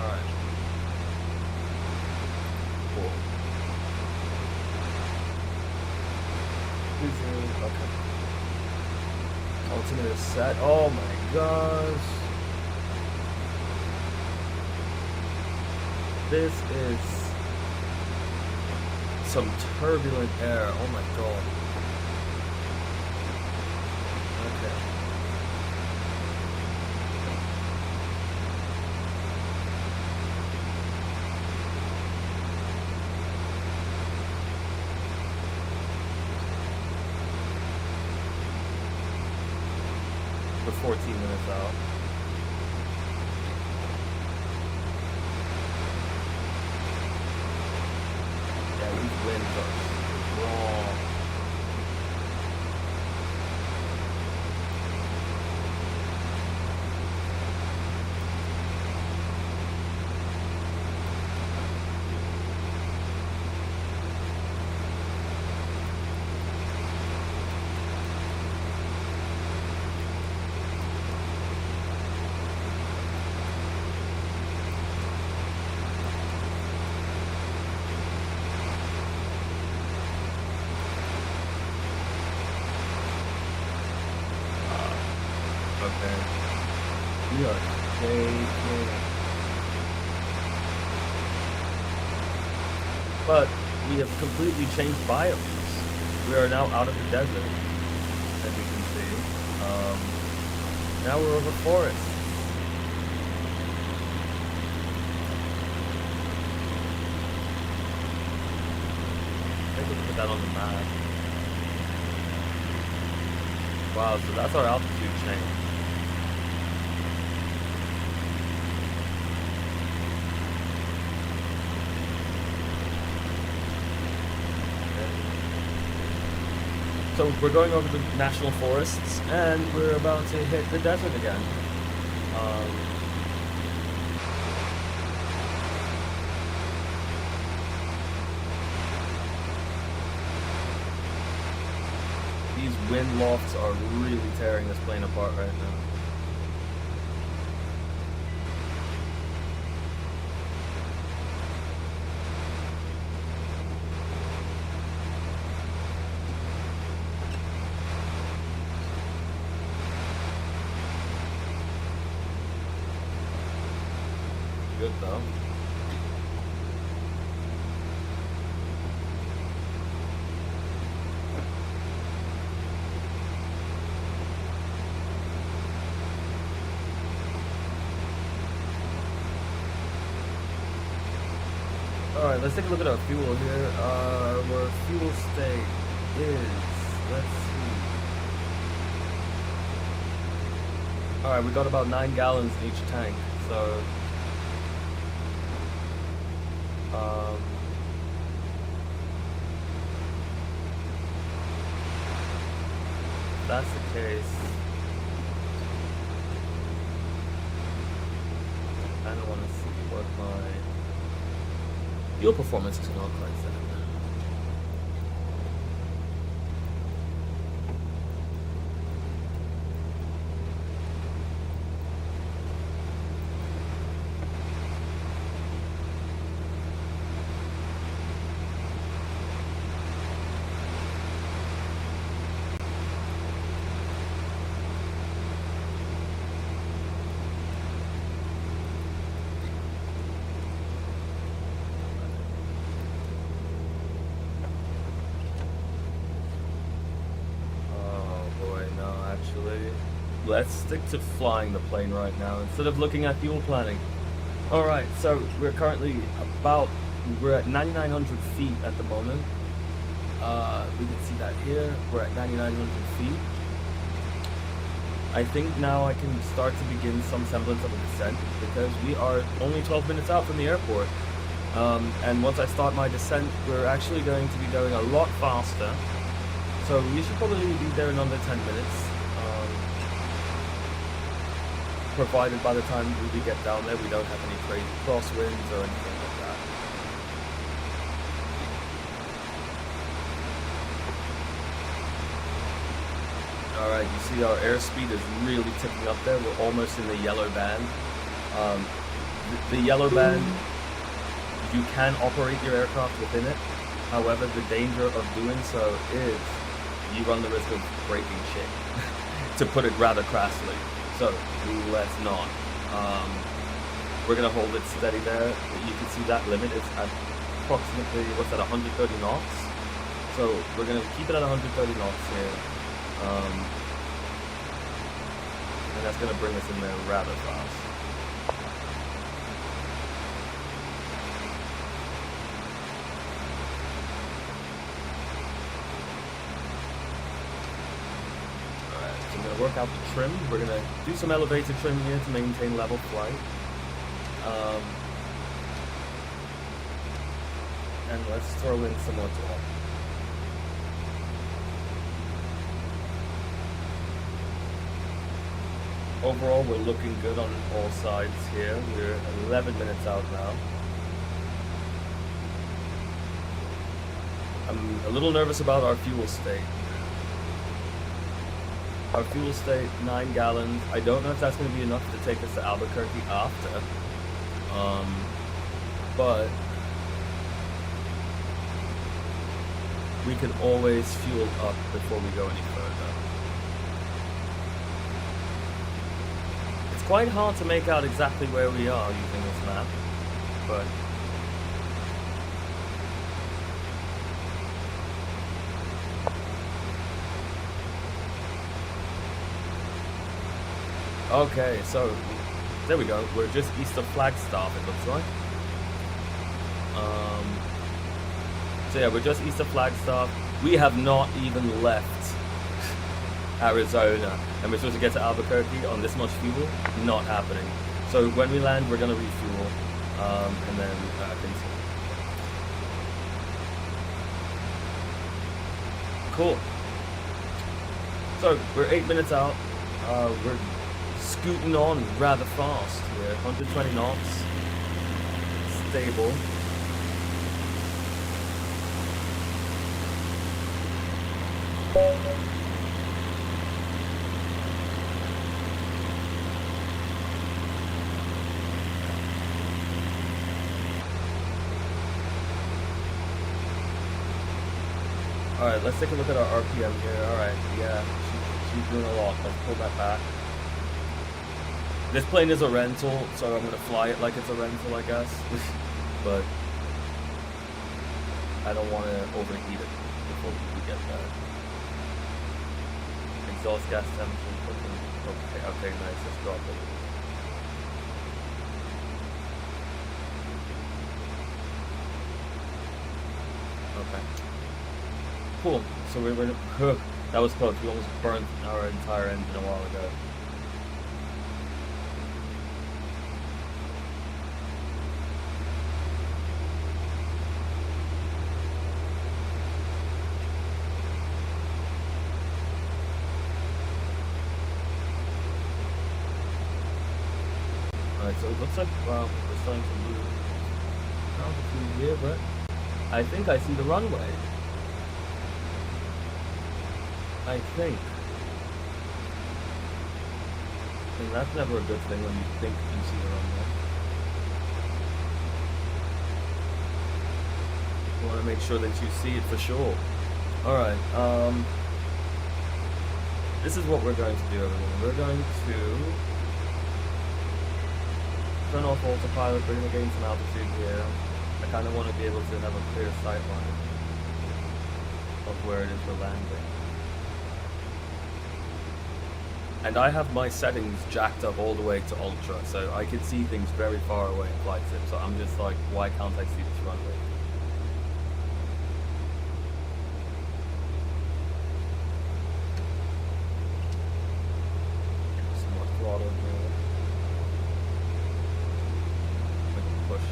Alright. Cool. 30, okay. Altimeter set. Oh my gosh. This is some turbulent air. Oh my god. Okay. We're 14 minutes out. Yeah, these winds are strong. Okay. We are shaking. But we have completely changed biomes. We are now out of the desert, as you can see. Now we're over forest. Maybe we can put that on the map. Wow, so that's our altitude change. So we're going over the national forests, and we're about to hit the desert again. These wind lofts are really tearing this plane apart right now. Good though. Alright, let's take a look at our fuel here. Where fuel state is, let's see. Alright, we got about 9 gallons in each tank, so if that's the case, I don't want to see what my fuel performance is going to look like then. Let's stick to flying the plane right now instead of looking at fuel planning. Alright, so we're currently we're at 9,900 feet at the moment. We can see that here, we're at 9,900 feet. I think now I can start to begin some semblance of a descent because we are only 12 minutes out from the airport. And once I start my descent, we're actually going to be going a lot faster. So we should probably be there in under 10 minutes. Provided by the time we get down there, we don't have any crazy crosswinds or anything like that. Alright, you see our airspeed is really ticking up there. We're almost in the yellow band. The yellow band, you can operate your aircraft within it. However, the danger of doing so is you run the risk of breaking shit, to put it rather crassly. So, let's not. We're going to hold it steady there. You can see that limit is at approximately, 130 knots? So, we're going to keep it at 130 knots here. And that's going to bring us in there rather fast. I'm going to work out the trim. We're going to do some elevated trim here to maintain level flight. And let's throw in some more torque. Overall, we're looking good on all sides here. We're 11 minutes out now. I'm a little nervous about our fuel state. Our fuel state, 9 gallons. I don't know if that's going to be enough to take us to Albuquerque after. But we can always fuel up before we go any further. It's quite hard to make out exactly where we are using this map, but okay, so there we go. We're just east of Flagstaff, it looks like. So yeah, we're just east of Flagstaff. We have not even left Arizona, and we're supposed to get to Albuquerque on this much fuel. Not happening. So when we land, we're gonna refuel, and then continue. Cool. So we're 8 minutes out. We're scooting on rather fast here, 120 knots, stable. Alright, let's take a look at our RPM here. Alright, yeah, she's doing a lot. Let's pull that back. This plane is a rental, so I'm going to fly it like it's a rental, I guess. But I don't want to overheat it before we get there. Exhaust gas temperature. Okay, nice. Let's drop it. Okay. Cool. So we were. That was close. We almost burnt our entire engine a while ago. So it looks like we're starting to lose altitude here, but I think I see the runway. I think. And that's never a good thing when you think you see the runway. You want to make sure that you see it for sure. Alright, this is what we're going to do, everyone. We're going to turn off autopilot, we're going to gain some altitude here. I kind of want to be able to have a clear sight line of where it is we're landing. And I have my settings jacked up all the way to ultra, so I can see things very far away in flight sim. So I'm just like, why can't I see this runway? Some more throttle here. We can push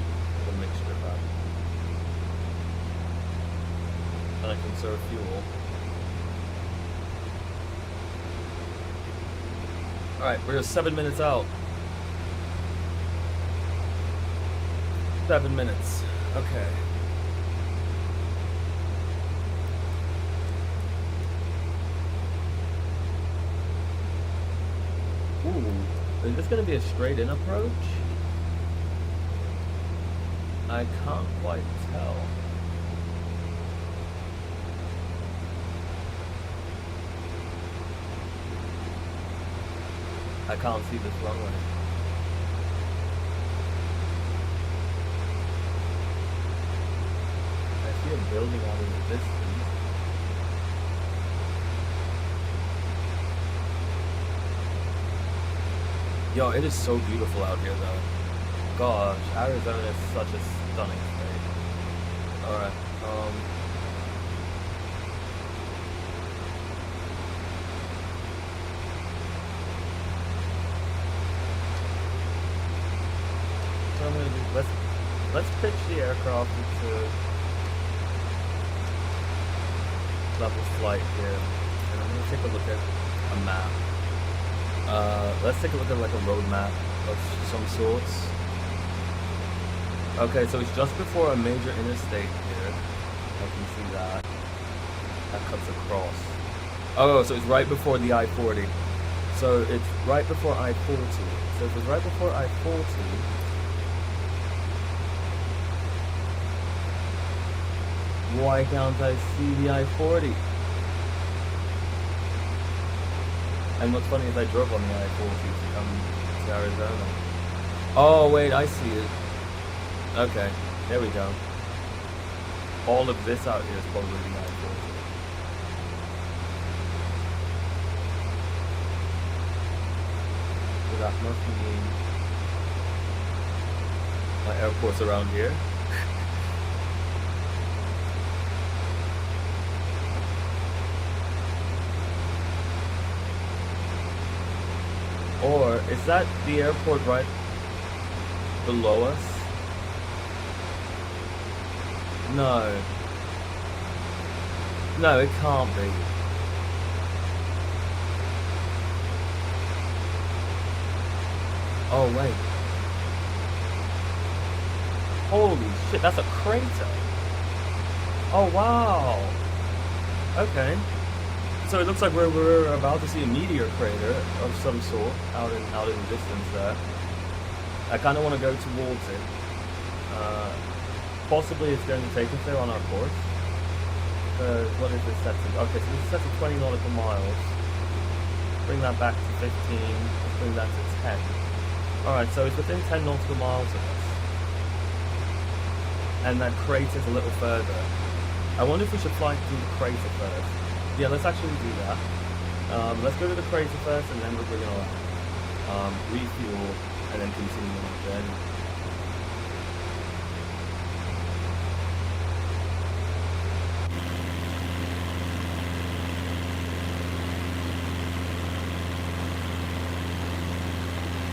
the mixture back. And I conserve fuel. Alright, we're 7 minutes out. 7 minutes. Okay. Ooh. Is this gonna be a straight in approach? I can't quite tell. I can't see this runway. I see a building out in the distance. Yo, it is so beautiful out here though. Gosh, Arizona is such a stunning state. Alright, what I'm gonna do, let's pitch the aircraft into level flight here, and I'm gonna take a look at a map. Let's take a look at like a road map of some sorts. Okay, so it's just before a major interstate here. I can see that. That cuts across. Oh, so it's right before the I-40. So it's right before I-40. So if it's right before I-40, why can't I see the I-40? And what's funny is I drove on the I-40 to come to Arizona. Oh wait, I see it. Okay, there we go. All of this out here is probably the I-40. So that must mean my airport's around here. Or is that the airport right below us? No. No, it can't be. Oh, wait. Holy shit, that's a crater. Oh, wow. Okay. So it looks like we're about to see a meteor crater of some sort out in the distance there. I kind of want to go towards it. Possibly it's going to take us there on our course. What is this set to? Okay, so this is set to 20 nautical miles. Bring that back to 15. Let's bring that to 10. Alright, so it's within 10 nautical miles of us. And that crater's a little further. I wonder if we should fly through the crater first. Yeah, let's actually do that. Let's go to the crater first, and then we're gonna refuel, and then continue on our journey.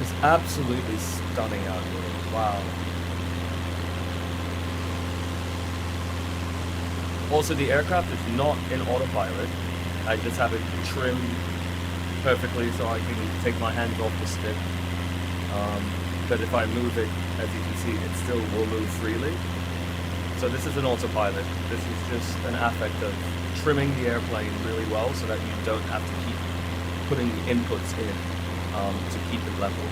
It's absolutely stunning out here. Wow. Also, the aircraft is not in autopilot. I just have it trimmed perfectly so I can take my hands off the stick. But if I move it, as you can see, it still will move freely. So this is an autopilot. This is just an affect of trimming the airplane really well so that you don't have to keep putting the inputs in to keep it level.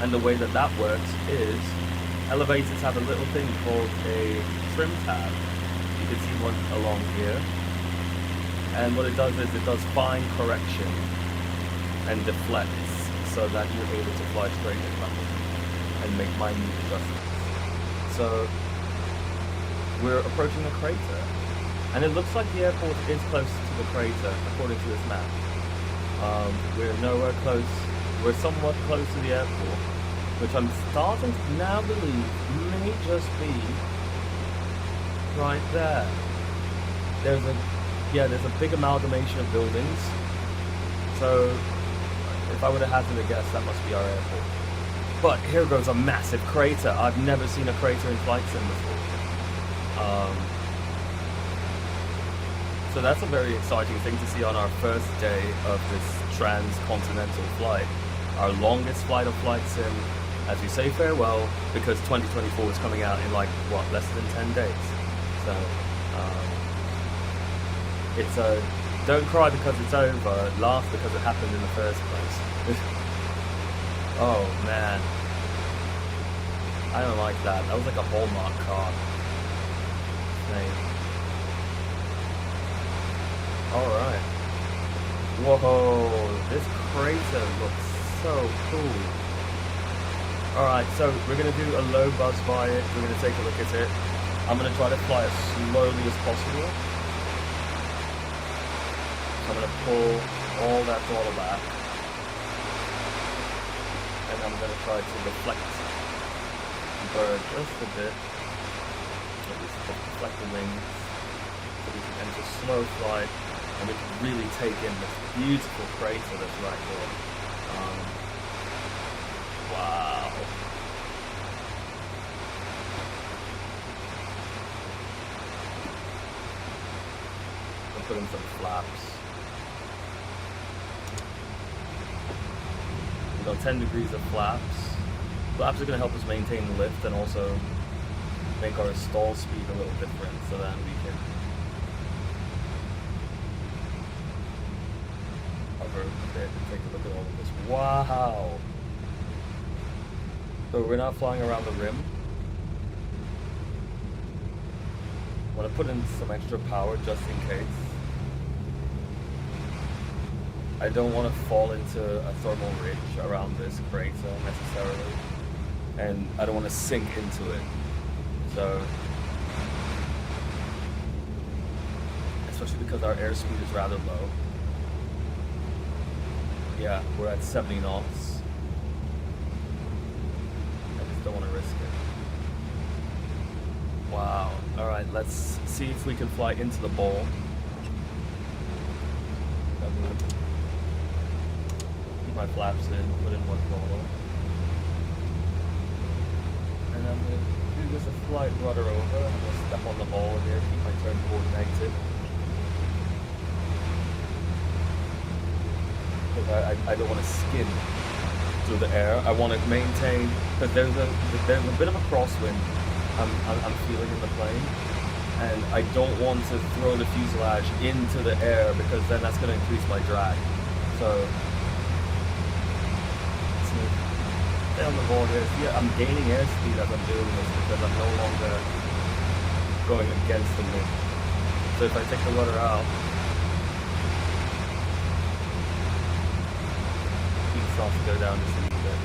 And the way that that works is elevators have a little thing called a trim tab. You can see one along here. And what it does is it does fine correction and deflects so that you're able to fly straight in level and make minute adjustments. So we're approaching a crater. And it looks like the airport is close to the crater, according to this map. We're nowhere close. We're somewhat close to the airport, which I'm starting to now believe may just be right there. There's a big amalgamation of buildings. So if I would have hazarded a guess, that must be our airport. But here goes a massive crater. I've never seen a crater in Flight Sim before. So that's a very exciting thing to see on our first day of this transcontinental flight. Our longest flight of Flight Sim, as we say farewell, because 2024 is coming out in like, what, less than 10 days. So, it's a, don't cry because it's over, laugh because it happened in the first place. Oh man. I don't like that. That was like a Hallmark card. Name. Alright. Whoa, this crater looks so cool. Alright, so we're going to do a low buzz by it. We're going to take a look at it. I'm going to try to fly as slowly as possible. So I'm going to pull all that throttle back. And I'm going to try to deflect the bird just a bit. So we can deflect the wings. So we can enter slow flight. And we can really take in this beautiful crater that's right here. Wow. I'll put in some flaps. We've got 10 degrees of flaps. Flaps are going to help us maintain the lift and also make our stall speed a little different so that we can hover a bit and take a look at all of this. Wow! So we're not flying around the rim. I want to put in some extra power just in case. I don't want to fall into a thermal ridge around this crater necessarily. And I don't want to sink into it. So, especially because our airspeed is rather low. Yeah, we're at 70 knots. I just don't want to risk it. Wow. Alright, let's see if we can fly into the ball. Keep my flaps in, put in one throttle. And I'm going to do just a slight rudder over. I'm going to step on the ball here, keep my turn coordinated. Because I don't want to skin through the air. I want to maintain, because there's a bit of a crosswind I'm feeling in the plane, and I don't want to throw the fuselage into the air because then that's going to increase my drag. So stay on the ball here. See, I'm gaining airspeed as I'm doing this because I'm no longer going against the wind. So if I take the rudder out, heat starts to go down just a little bit.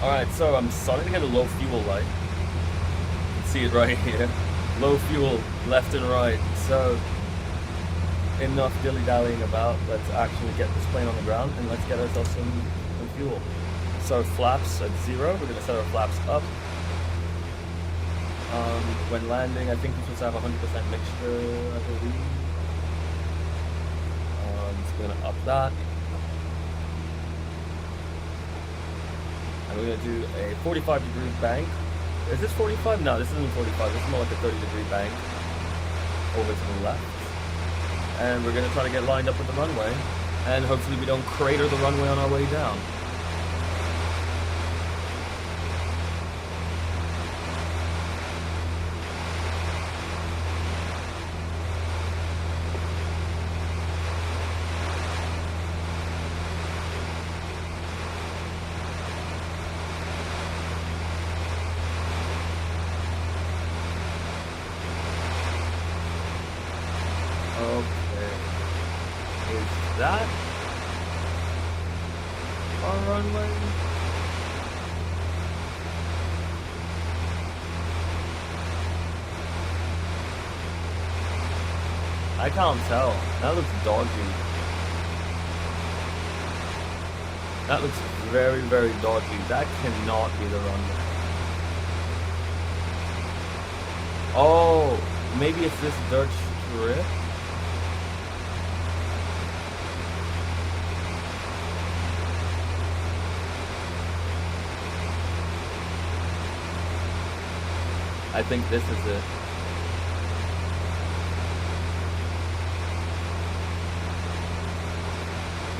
Alright, so I'm starting to get a low fuel light. You can see it right here. Low fuel, left and right. So enough dilly-dallying about. Let's actually get this plane on the ground and let's get ourselves some fuel. So flaps at 0. We're going to set our flaps up. When landing, I think we're supposed to have 100% mixture, I believe. So we're going to up that. And we're going to do a 45-degree bank. Is this 45? No, this isn't 45. This is more like a 30-degree bank over to the left. And we're going to try to get lined up with the runway. And hopefully we don't crater the runway on our way down. That our runway? I can't tell. That looks dodgy. That looks very, very dodgy. That cannot be the runway. Oh, maybe it's this dirt strip? I think this is it.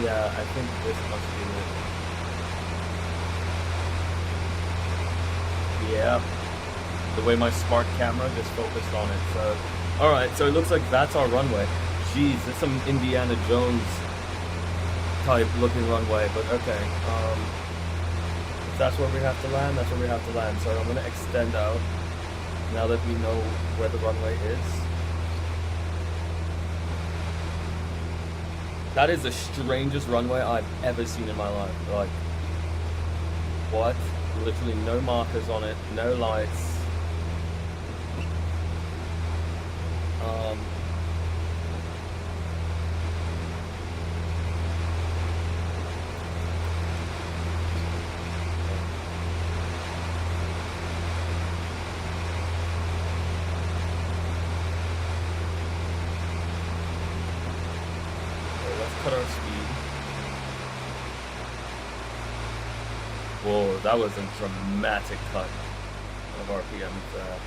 Yeah, I think this must be it. Yeah. The way my smart camera just focused on it. So, alright, so it looks like that's our runway. Jeez, it's some Indiana Jones type looking runway, but okay. If that's where we have to land, that's where we have to land. So I'm gonna extend out now that we know where the runway is. That is the strangest runway I've ever seen in my life. Like, what? Literally no markers on it, no lights. Cut our speed. Whoa, that was a dramatic cut of RPM there.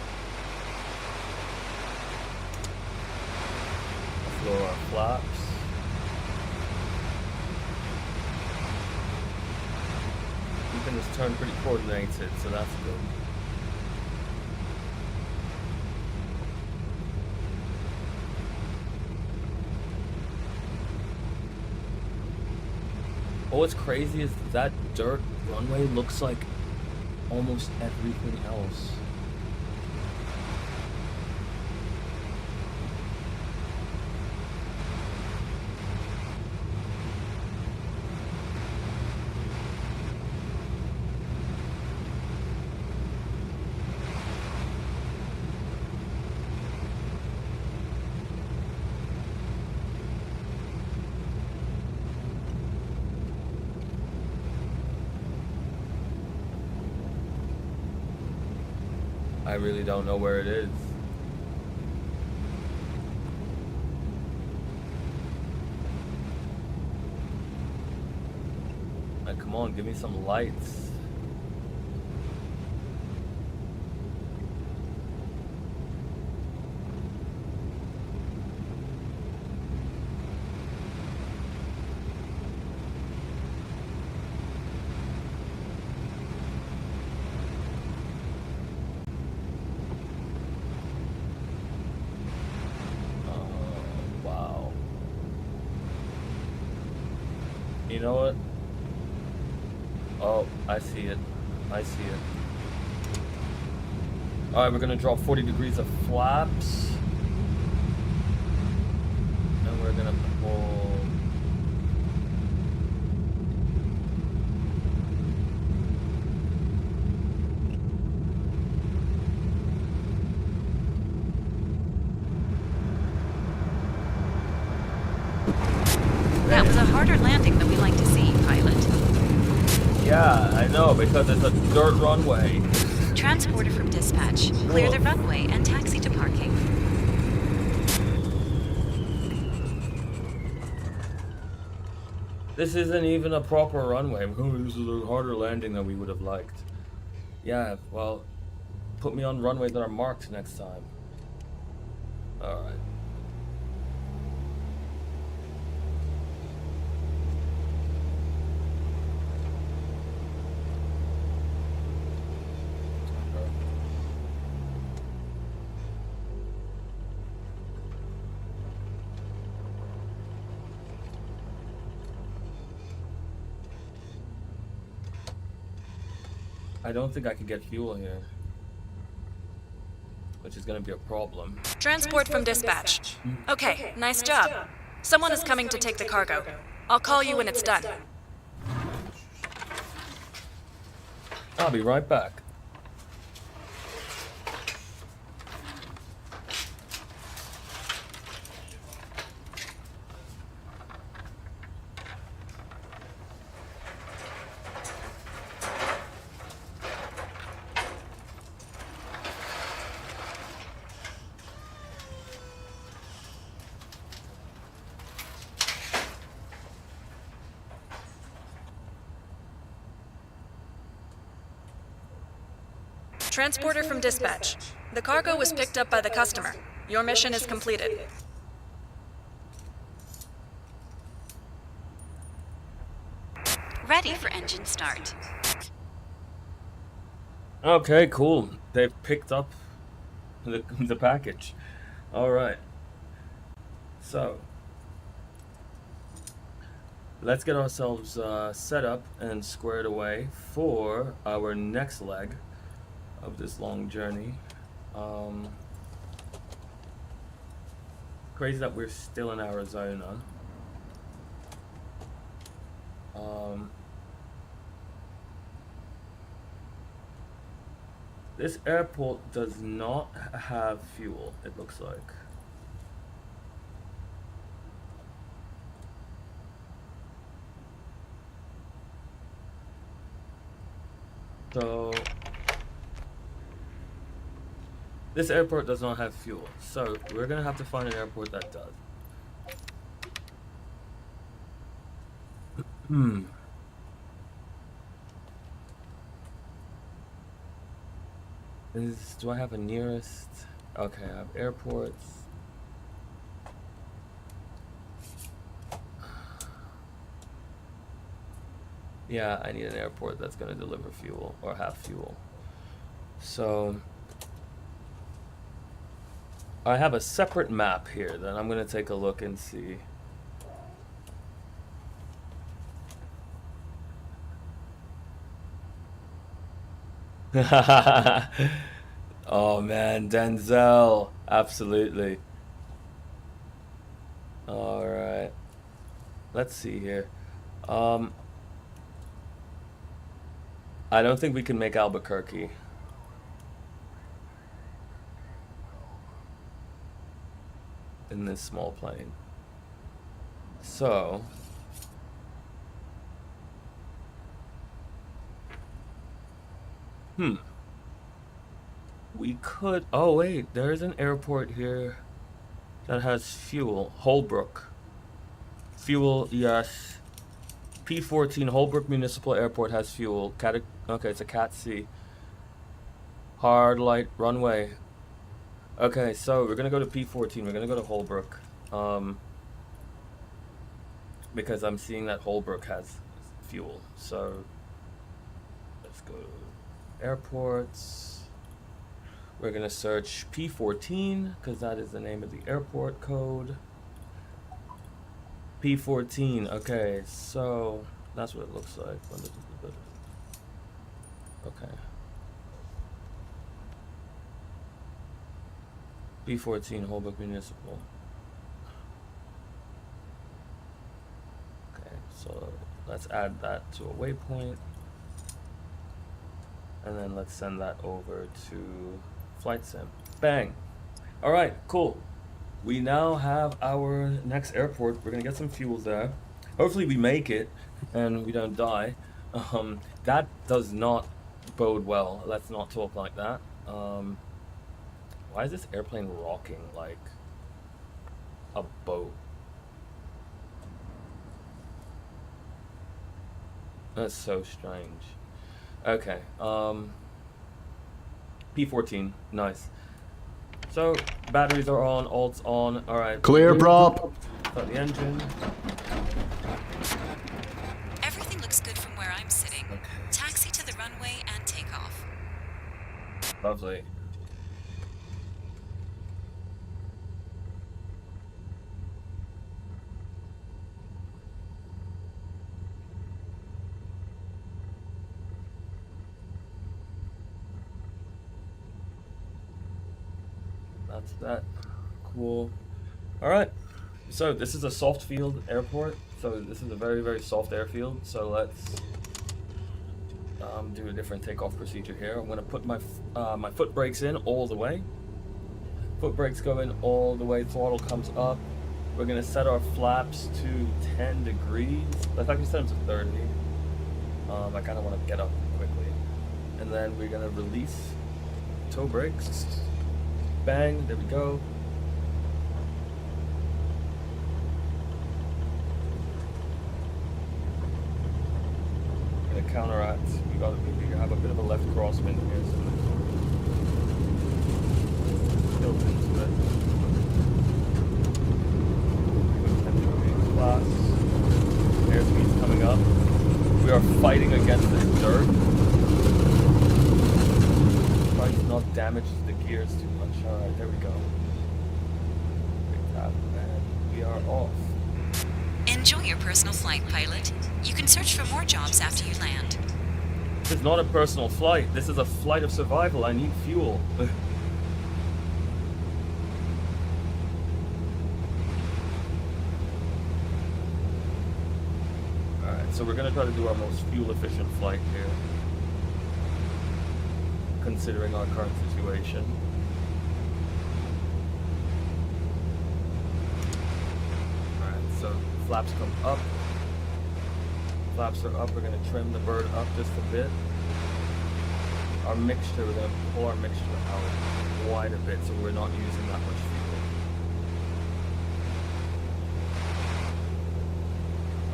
Let's lower our flaps. Keeping this turn pretty coordinated, so that's good. Oh, what's crazy is that dirt runway looks like almost everything else. I really don't know where it is. Like, come on, give me some lights. You know what? Oh, I see it. I see it. Alright, we're gonna draw 40 degrees of flaps. And we're gonna pull. That was a harder landing than we like to see, pilot. Yeah, I know, because it's a dirt runway. Transporter from dispatch. Clear the runway and taxi to parking. This isn't even a proper runway. Oh, this is a harder landing than we would have liked. Yeah, well, put me on runways that are marked next time. Alright. I don't think I can get fuel here, which is going to be a problem. Transport from dispatch. Okay, nice job. Someone is coming to take the cargo. I'll call you when it's done. I'll be right back. Transporter from dispatch. The cargo was picked up by the customer. Your mission is completed. Ready for engine start. Okay, cool. They've picked up the package. All right. So let's get ourselves set up and squared away for our next leg of this long journey. Crazy that we're still in Arizona. This airport does not have fuel, it looks like. So this airport does not have fuel, so we're gonna have to find an airport that does. Do I have a nearest? Okay, I have airports. Yeah, I need an airport that's gonna deliver fuel or have fuel. So I have a separate map here that I'm gonna take a look and see. Oh man, Denzel, absolutely. All right, let's see here. I don't think we can make Albuquerque. In this small plane. So we could, oh wait, there's an airport here that has fuel. Holbrook. Fuel, yes. P14 Holbrook Municipal Airport has fuel. Okay, it's a Cat C. Hard light runway. Okay, so we're gonna go to P14. We're gonna go to Holbrook. Because I'm seeing that Holbrook has fuel. So let's go to airports. We're gonna search P14 because that is the name of the airport code. P14. Okay, so that's what it looks like. Okay. P14 Holbrook Municipal. Okay, so let's add that to a waypoint. And then let's send that over to Flight Sim. Bang! Alright, cool. We now have our next airport. We're gonna get some fuel there. Hopefully we make it and we don't die. That does not bode well. Let's not talk like that. Why is this airplane rocking like a boat? That's so strange. Okay, P14, nice. So, batteries are on, alt's on, alright. Clear prop! Start the engine. Everything looks good from where I'm sitting. Okay. Taxi to the runway and take off. Lovely. That's that. Cool. Alright. So this is a soft field airport. So this is a very, very soft airfield. So let's do a different takeoff procedure here. I'm gonna put my my foot brakes in all the way. Foot brakes go in all the way. Throttle comes up. We're gonna set our flaps to 10 degrees. Let's actually set them to 30. I kind of want to get up quickly. And then we're gonna release toe brakes. Bang, there we go. Gonna counteract. We have a bit of a left crosswind here. So damages the gears too much. Alright, there we go. Big tap, and we are off. Enjoy your personal flight, pilot. You can search for more jobs after you land. This is not a personal flight. This is a flight of survival. I need fuel. Alright, so we're going to try to do our most fuel efficient flight here, considering our current situation. Alright, so flaps come up. Flaps are up. We're going to trim the bird up just a bit. Our mixture, we're going to pull our mixture out quite a bit so we're not using that much fuel.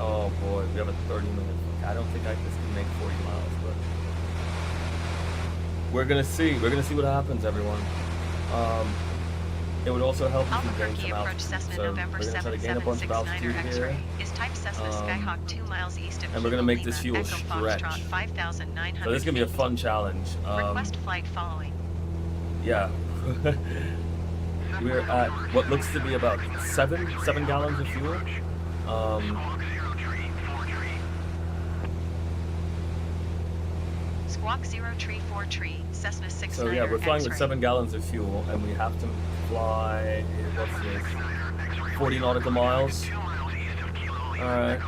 Oh boy, we have a 30-minute. I don't think this can make 40 miles, but we're gonna see. We're gonna see what happens, everyone. It would also help if you gain Albuquerque some approach altitude. Cessna So we're November gonna try to gain a bunch of 7769er altitude here, X-ray is type Cessna Skyhawk 2 miles east of and we're gonna make this fuel Echo stretch. Foxtrot 5,900 So this is gonna be a feet. fun challenge. Request flight following. Yeah. We're at what looks to be about seven gallons of fuel. Squawk 0343, Cessna 69er So yeah, we're flying with X-ray. 7 gallons of fuel, and we have to fly, what's this, 40 nautical miles. Alright.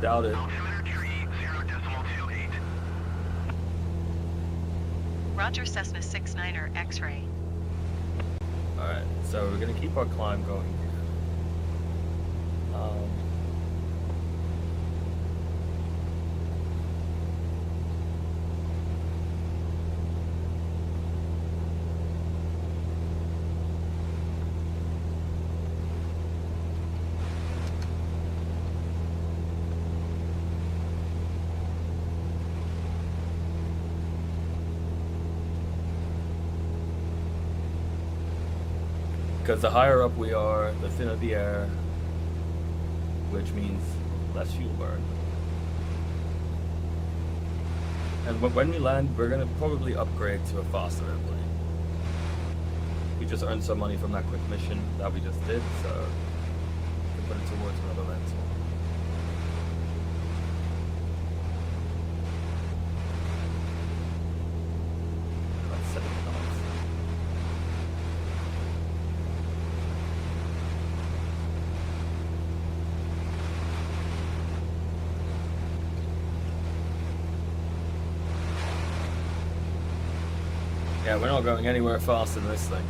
Doubt it. Roger, Cessna 69er X-ray. Alright, so we're gonna keep our climb going here. Because the higher up we are, the thinner the air, which means less fuel burn. And when we land, we're going to probably upgrade to a faster airplane. We just earned some money from that quick mission that we just did, so we can put it towards another rental. About 70 knots. Yeah, we're not going anywhere faster than this thing.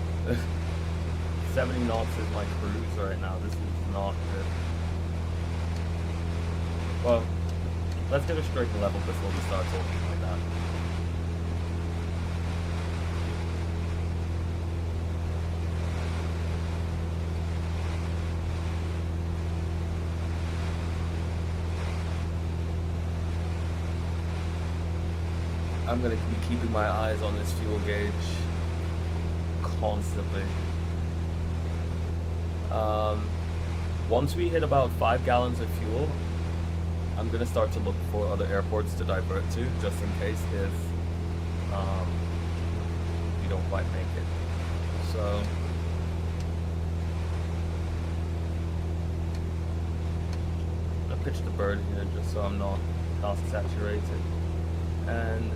70 knots is my cruise right now. This is not good. Well, let's get a straight level before we start talking like that. I'm gonna be keeping my eyes on this fuel gauge constantly. Once we hit about 5 gallons of fuel, I'm gonna start to look for other airports to divert to, just in case if we don't quite make it. So I pitched the bird here just so I'm not task saturated. And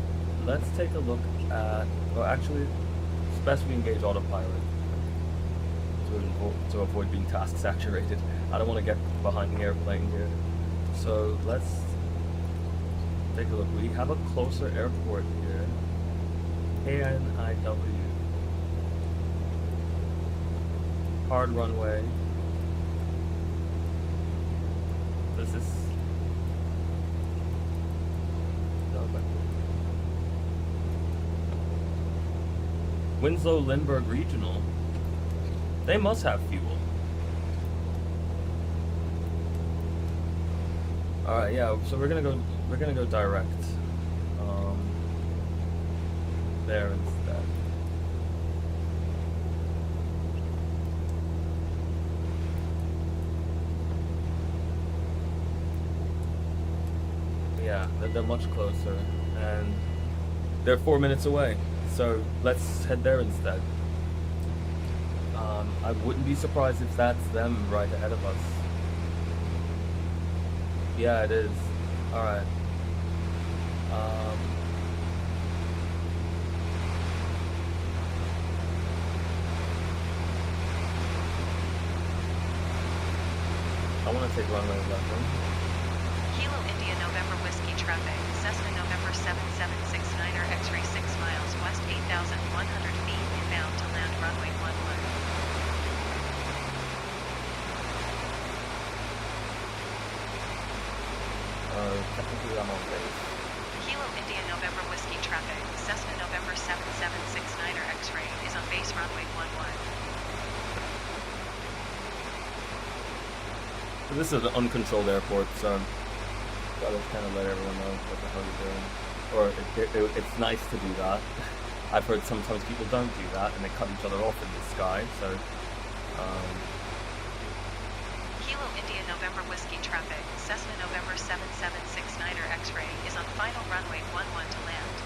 let's take a look at, well actually, it's best we engage autopilot to avoid being task saturated. I don't want to get behind the airplane here. So let's take a look. We have a closer airport here. KNIW. Hard runway. This is Winslow Lindbergh Regional. They must have fuel. Alright, yeah, so we're gonna go direct. There instead. Yeah, they're much closer, and they're 4 minutes away, so let's head there instead. I wouldn't be surprised if that's them right ahead of us. Yeah, it is. Alright. I want to take runway 11. Kilo India November Whiskey traffic, Cessna November 7769er X-ray 6 miles west 8,100 feet inbound to land runway 11. Technically I'm on base. Kilo India November Whiskey traffic, Cessna November 7769er X-ray is on base runway 11. So this is an uncontrolled airport, so gotta kind of let everyone know what the hell you're doing. Or it's nice to do that. I've heard sometimes people don't do that and they cut each other off in the sky, so Kilo India November Whiskey traffic, Cessna November 7769er X-ray is on final runway 11 to land.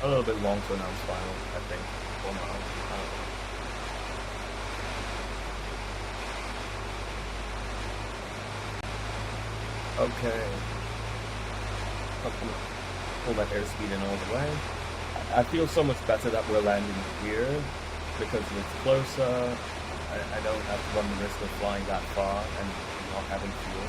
a little bit long to announce final, I think. 4 miles, I don't know. Okay. Pull that airspeed in all the way. I feel so much better that we're landing here because it's closer. I don't have to run the risk of flying that far and not having fuel.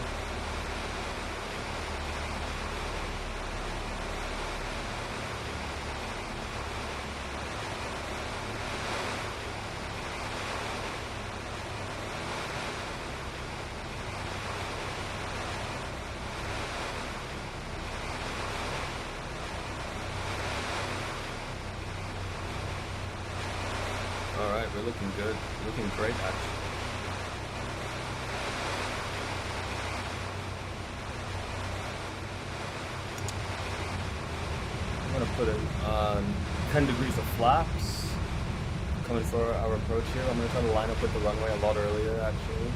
Alright, we're looking good. Looking great, actually. I'm gonna put in 10 degrees of flaps. Coming for our approach here. I'm gonna try to line up with the runway a lot earlier, actually.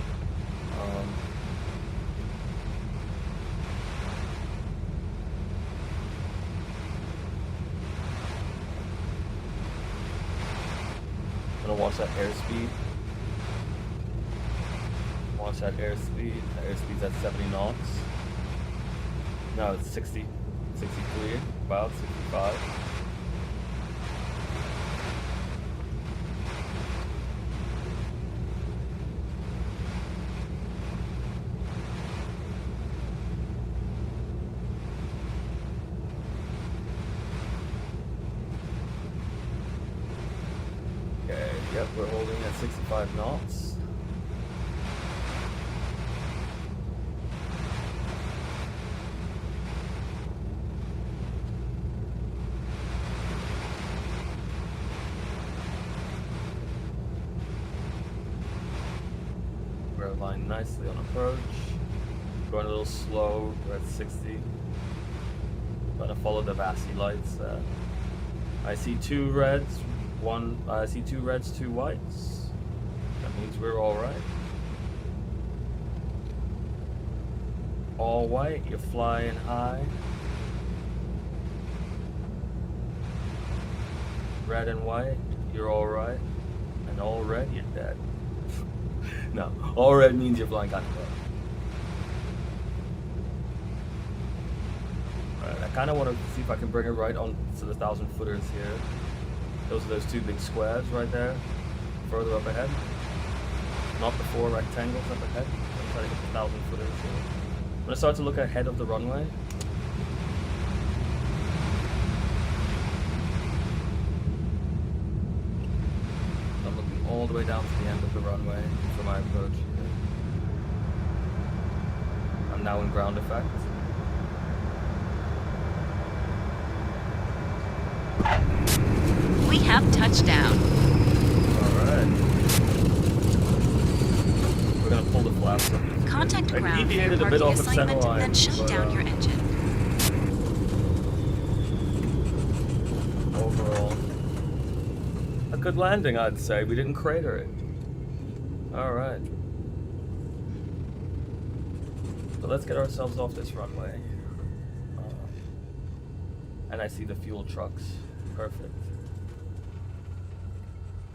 Gonna watch that airspeed. Watch that airspeed. That airspeed's at 70 knots. No, it's 60, 63, about 65. Yep, we're holding at 65 knots. We're aligned nicely on approach. Going a little slow, we're at 60. Gonna follow the VASI lights. I see 2 reds. I see 2 reds, 2 whites. That means we're all right. All white, you're flying high. Red and white, you're all right. And all red, you're dead. No, all red means you're flying kind of low. Alright, I kind of want to see if I can bring it right on to the 1,000 footers here. Those are those 2 big squares right there, further up ahead. Not the 4 rectangles up ahead. I'm trying to get the 1,000 footers here. I'm gonna start to look ahead of the runway. I'm looking all the way down to the end of the runway for my approach here. I'm now in ground effect. We have touchdown. Alright. We're gonna pull the flaps up. Contact I ground for your deviated a bit parking off of center assignment, line, then shut but, down your engine. Overall, a good landing, I'd say. We didn't crater it. Alright. So let's get ourselves off this runway. And I see the fuel trucks. Perfect.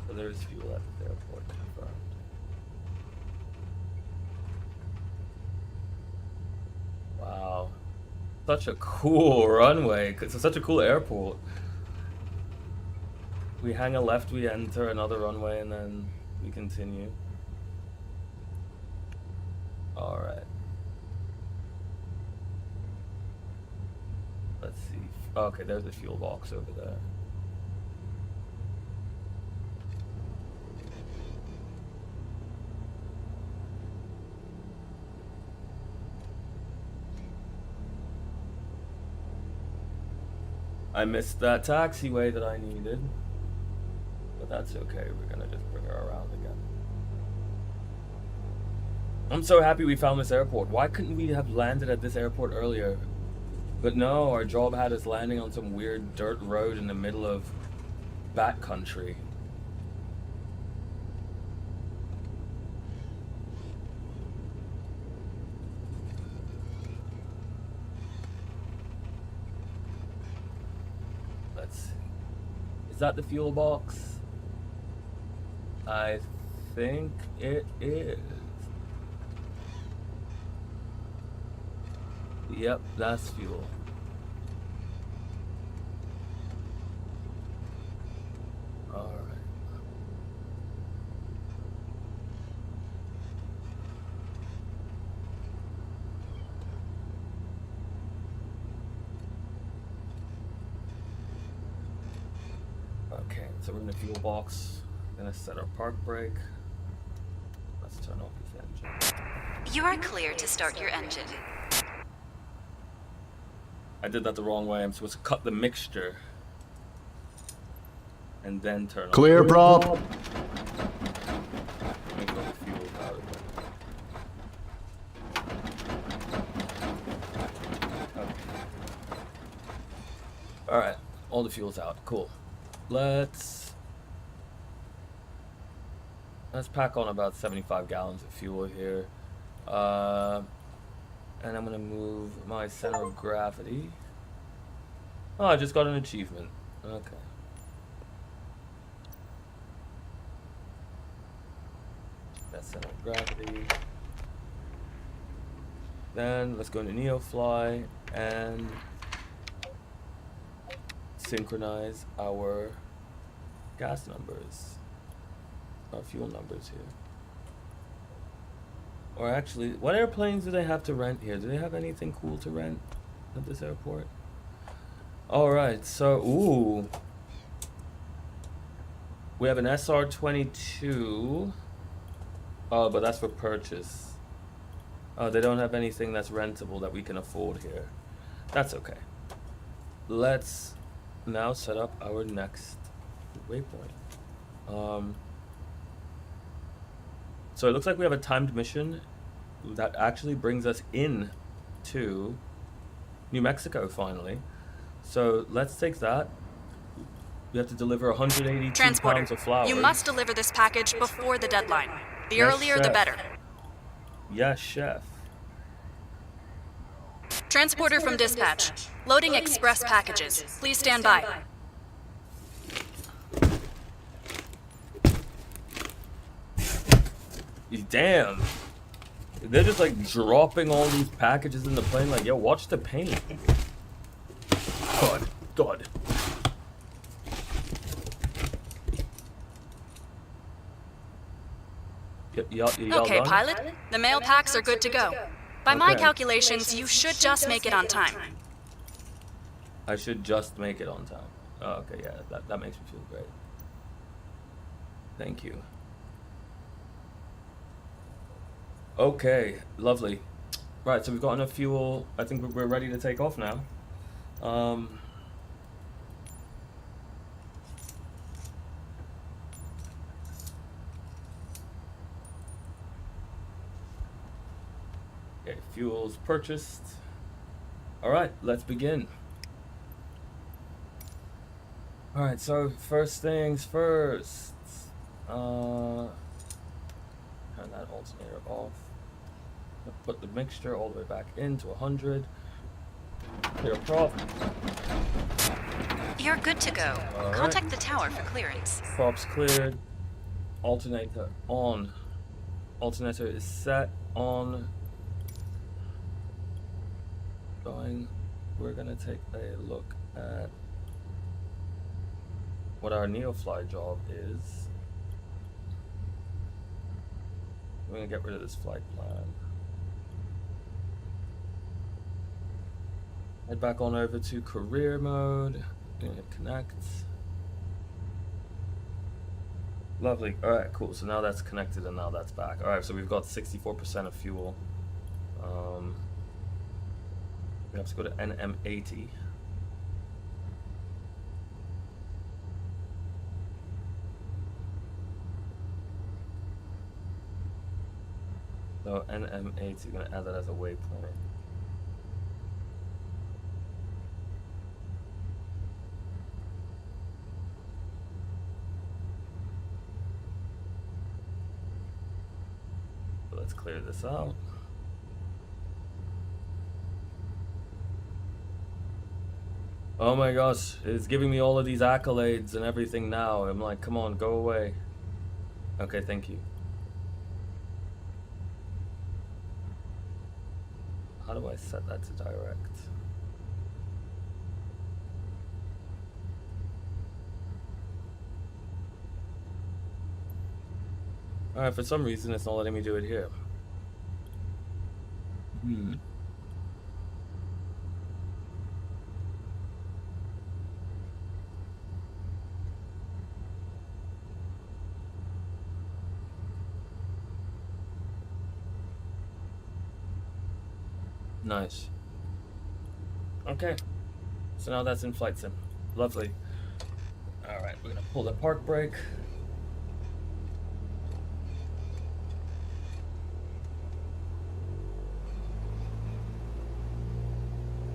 So there's fuel at the airport confirmed. Wow. Such a cool runway. It's such a cool airport. We hang a left, we enter another runway, and then we continue. Alright. Let's see. Okay, there's a fuel box over there. I missed that taxiway that I needed. But that's okay, we're gonna just bring her around again. I'm so happy we found this airport. Why couldn't we have landed at this airport earlier? But no, our job had us landing on some weird dirt road in the middle of backcountry. Let's see. Is that the fuel box? I think it is. Yep, that's fuel. Alright. Okay, so we're in the fuel box. Gonna set our park brake. Let's turn off this engine. You are clear to start your engine. I did that the wrong way. I'm supposed to cut the mixture and then turn Clear on. prop. Let me go with fuel out of it. Okay. All right, all the fuel's out. Cool. Let's pack on about 75 gallons of fuel here. And I'm gonna move my center of gravity. Oh, I just got an achievement. Okay. That's center of gravity. Then let's go into NeoFly and synchronize our gas numbers, our fuel numbers here. Or actually, what airplanes do they have to rent here? Do they have anything cool to rent at this airport? Alright, so, ooh. We have an SR-22. Oh, but that's for purchase. Oh, they don't have anything that's rentable that we can afford here. That's okay. Let's now set up our next waypoint. So it looks like we have a timed mission that actually brings us in to New Mexico finally. So let's take that. We have to deliver 182 Transporter, pounds of flowers. you must deliver this package before the deadline. The Yes, earlier, the chef. better. Yes, chef. Transporter from dispatch. Loading express packages. Please stand by. Damn. They're just like dropping all these packages in the plane like, yo, watch the paint. God. Y'all Okay, done? pilot. The mail packs are good to go. By my calculations, you should just make it on time. I should just make it on time. Oh, okay, yeah, that makes me feel great. Thank you. Okay, lovely. Right, so we've got enough fuel. I think we're ready to take off now. Okay, fuel's purchased. All right, let's begin. All right, so first things first. Turn that alternator off. Put the mixture all the way back into 100. Clear props. You're good to go. All right. Contact the tower for clearance. Props cleared. Alternator on. Alternator is set on. We're gonna take a look at what our Neofly job is. We're gonna get rid of this flight plan. Head back on over to career mode. Gonna hit connect. Lovely. Alright, cool. So now that's connected and now that's back. Alright, so we've got 64% of fuel. We have to go to NM80. So NM80, you're gonna add that as a waypoint. So let's clear this out. Oh my gosh, it's giving me all of these accolades and everything now. I'm like, come on, go away. Okay, thank you. How do I set that to direct? Alright, for some reason it's not letting me do it here. Nice. Okay. So now that's in flight sim. Lovely. Alright, we're gonna pull the park brake.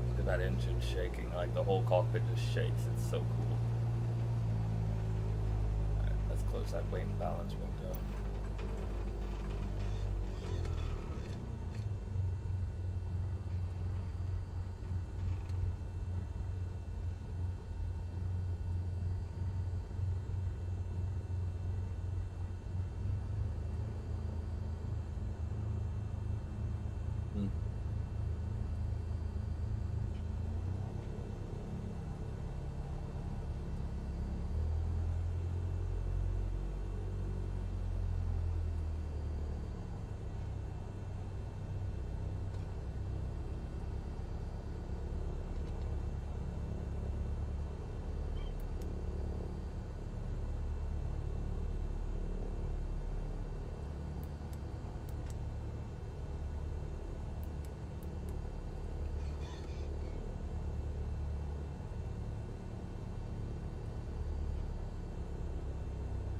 Look at that engine shaking, like the whole cockpit just shakes. It's so cool. Alright, let's close that weight and balance window.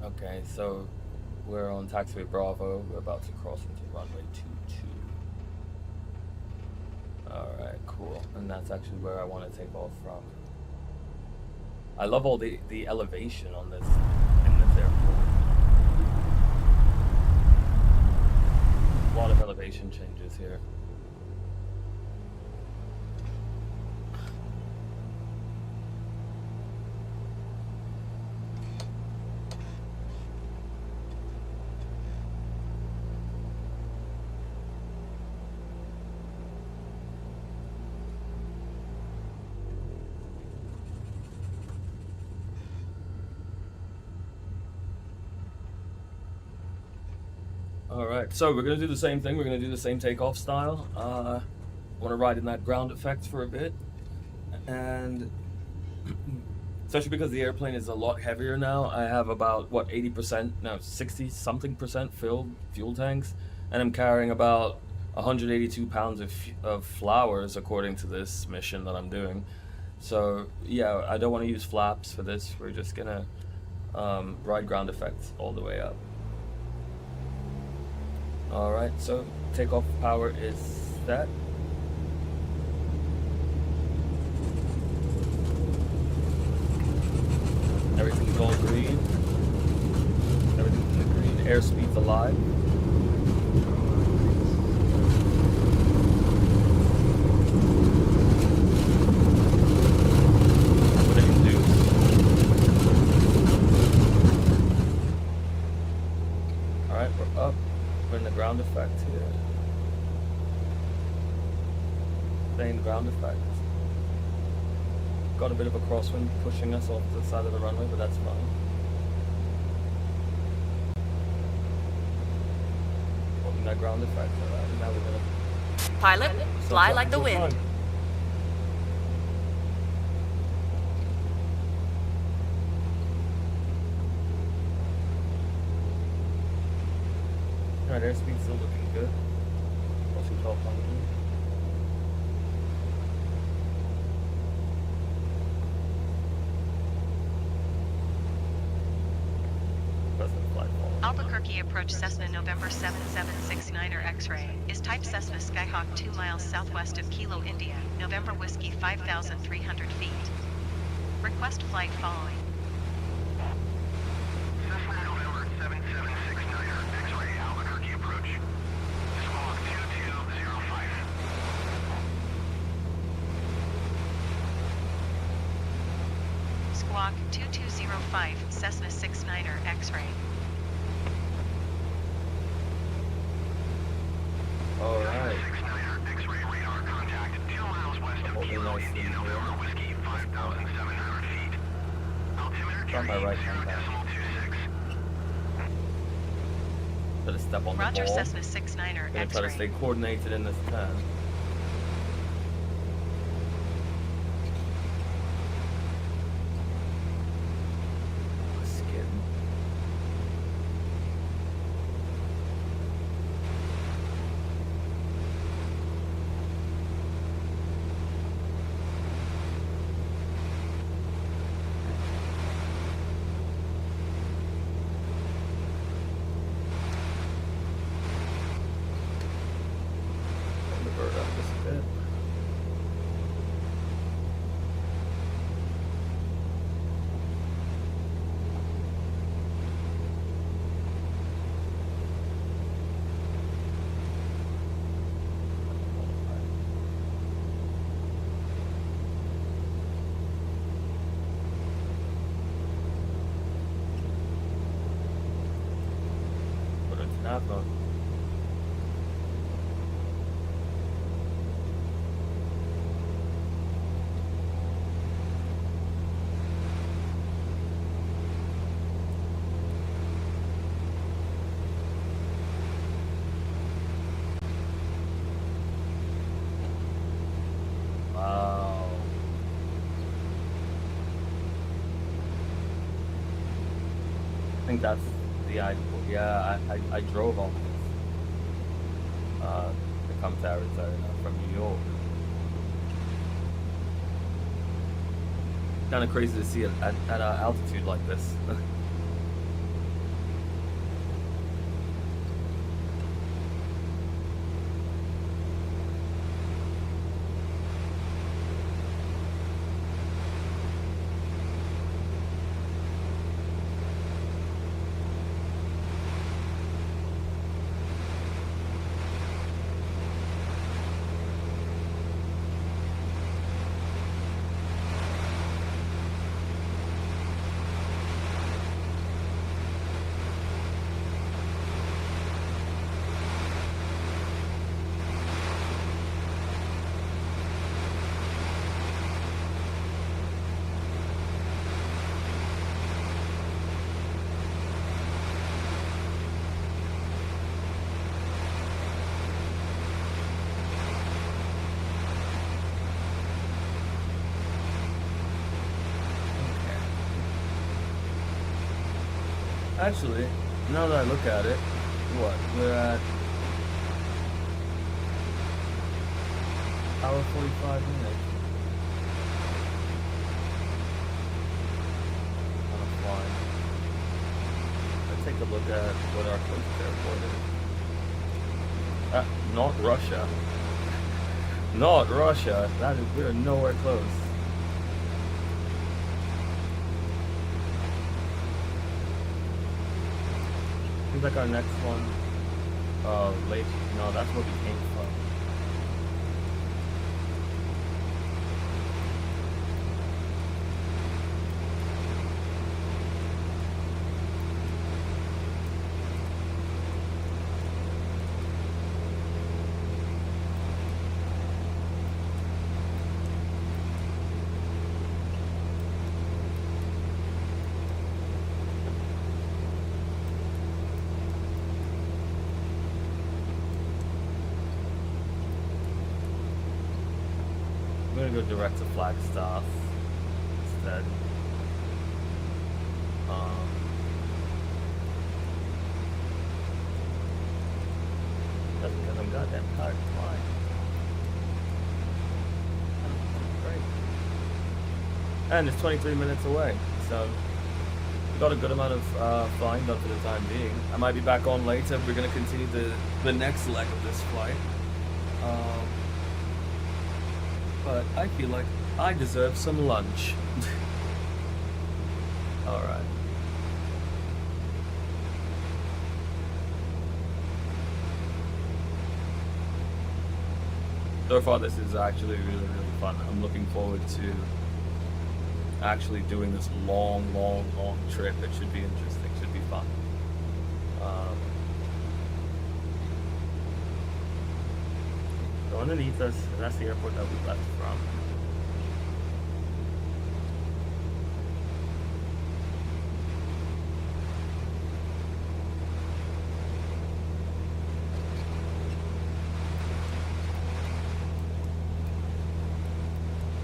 Okay, so we're on taxiway Bravo. We're about to cross into runway 22. Alright, cool. And that's actually where I want to take off from. I love all the elevation on this in this airport. A lot of elevation changes here. Alright, so we're going to do the same thing. We're going to do the same takeoff style. I want to ride in that ground effect for a bit. And especially because the airplane is a lot heavier now. I have about, what, 80%, no, 60-something% filled fuel tanks. And I'm carrying about 182 pounds of flowers, according to this mission that I'm doing. So, yeah, I don't want to use flaps for this. We're just going to ride ground effects all the way up. Alright, so takeoff power is set. Everything's all green. Everything's in the green. Airspeed's alive. Alright, we're up. We're in the ground effect here. Staying ground effect. Got a bit of a crosswind pushing us off the side of the runway, but that's fine. Holding that ground effect. Alright, and now we're gonna Pilot, fly like the wind. Alright, airspeed's still looking good. Crossing 1200. Albuquerque approach Cessna November 7769er X-ray is type Cessna Skyhawk 2 miles southwest of Kilo, India, November Whiskey 5,300 feet. Request flight following. Cessna November 7769er X-ray Albuquerque approach. Squawk 2205. Squawk 2205 Cessna 69er X-ray. Alright. 69er X-ray radar contact 2 miles west of Kilo, India, November Whiskey 5,700 feet. Altimeter Got my right hand down. 0.26. Better step on the Roger ball. Cessna 69er Gonna try to stay X-ray. coordinated in this turn. Skin. Turn the bird up just a bit. Put it in nav mode. Wow. I think that's the idea. Yeah, I drove on this to come to Arizona from New York. Kind of crazy to see it at an altitude like this. Actually, now that I look at it, what? We're at hour 45 minutes. On a flying. Let's take a look at what our closest airport is. Not Russia. Not Russia. That is, we are nowhere close. Seems like our next one, late. No, that's where we came from. go direct to Flagstaff instead. That's because I'm goddamn tired of flying. Great. And it's 23 minutes away, so we got a good amount of flying done for the time being. I might be back on later. We're going to continue the next leg of this flight. But I feel like I deserve some lunch. Alright. So far this is actually really, really fun. I'm looking forward to actually doing this long trip. It should be interesting, should be fun. So underneath us, that's the airport that we left from.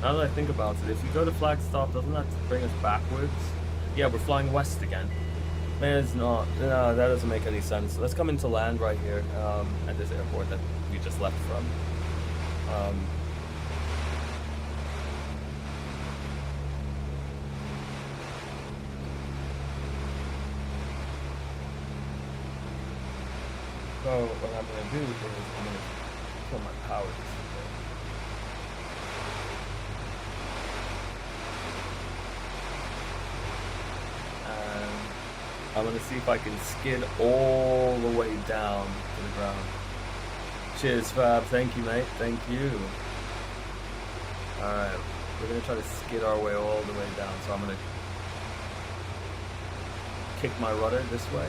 Now that I think about it, if we go to Flagstaff, doesn't that bring us backwards? Yeah, we're flying west again. Man, it's not. No, that doesn't make any sense. Let's come into land right here at this airport that we just left from. So what I'm going to do is I'm going to kill my power just a bit. I'm gonna see if I can skid all the way down to the ground. Cheers, Fab. Thank you, mate. Thank you. Alright, we're gonna try to skid our way all the way down. So I'm gonna kick my rudder this way.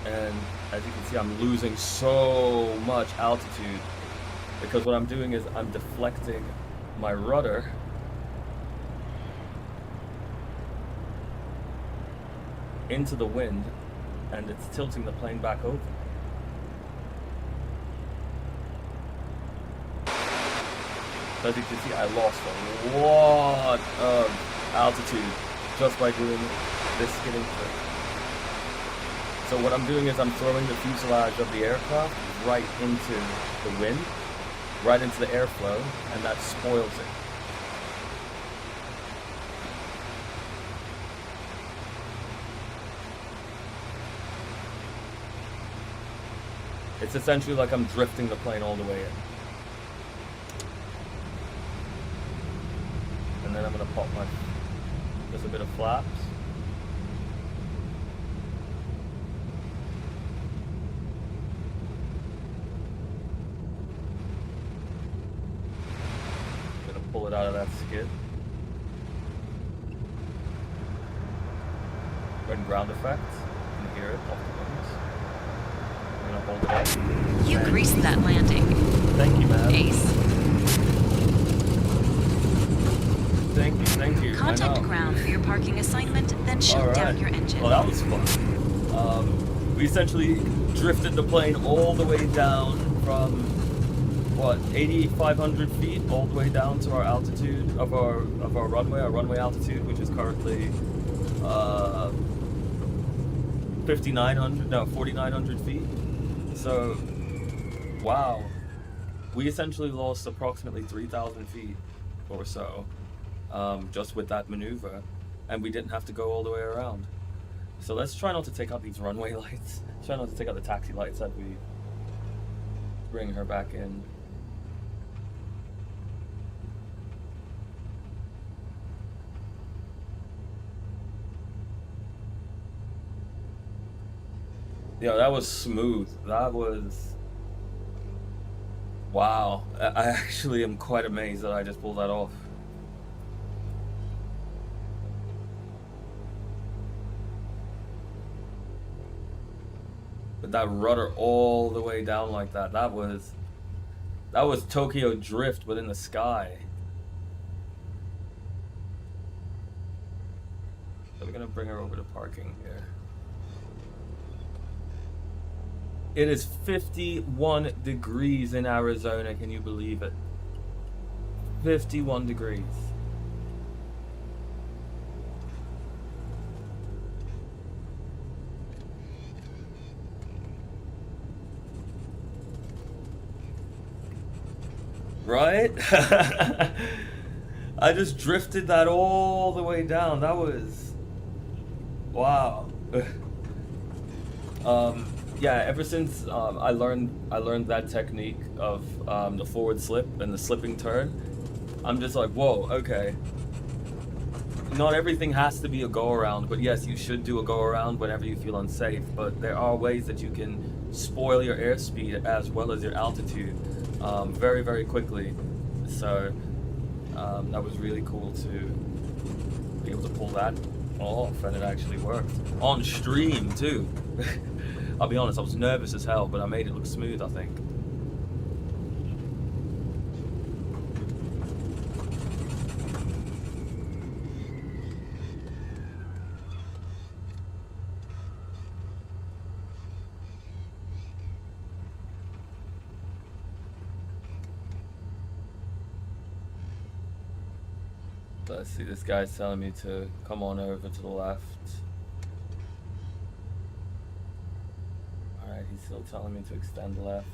And as you can see, I'm losing so much altitude because what I'm doing is I'm deflecting my rudder into the wind and it's tilting the plane back over. So as you can see, I lost a lot of altitude just by doing this skidding trick. So what I'm doing is I'm throwing the fuselage of the aircraft right into the wind, right into the airflow, and that spoils it. It's essentially like I'm drifting the plane all the way in. And then I'm gonna pop just a bit of flaps. Pull it out of that skid. Red ground effect. You can hear it off the wings. I'm gonna hold it up. You greased that landing. Thank you, man. Ace. Thank you. Contact ground for your parking assignment, then shut down your engine. Well, that was fun. We essentially drifted the plane all the way down from 8,500 feet all the way down to our altitude of our runway altitude, which is currently 4,900 feet. So, wow, we essentially lost approximately 3,000 feet or so just with that maneuver, and we didn't have to go all the way around. So let's try not to take out these runway lights. Try not to take out the taxi lights that we bring her back in. Yeah, that was smooth. That was... Wow. I actually am quite amazed that I just pulled that off. But that rudder all the way down like that, that was Tokyo Drift within the sky. So we're gonna bring her over to parking here. It is 51 degrees in Arizona, can you believe it? 51 degrees. Right? I just drifted that all the way down. That was... wow. Yeah, ever since I learned that technique of the forward slip and the slipping turn, I'm just like, whoa, okay. Not everything has to be a go-around, but yes, you should do a go-around whenever you feel unsafe, but there are ways that you can spoil your airspeed as well as your altitude very, very quickly. So that was really cool to be able to pull that off, and it actually worked. On stream, too. I'll be honest, I was nervous as hell, but I made it look smooth, I think. Let's see, this guy's telling me to come on over to the left. Alright, he's still telling me to extend left.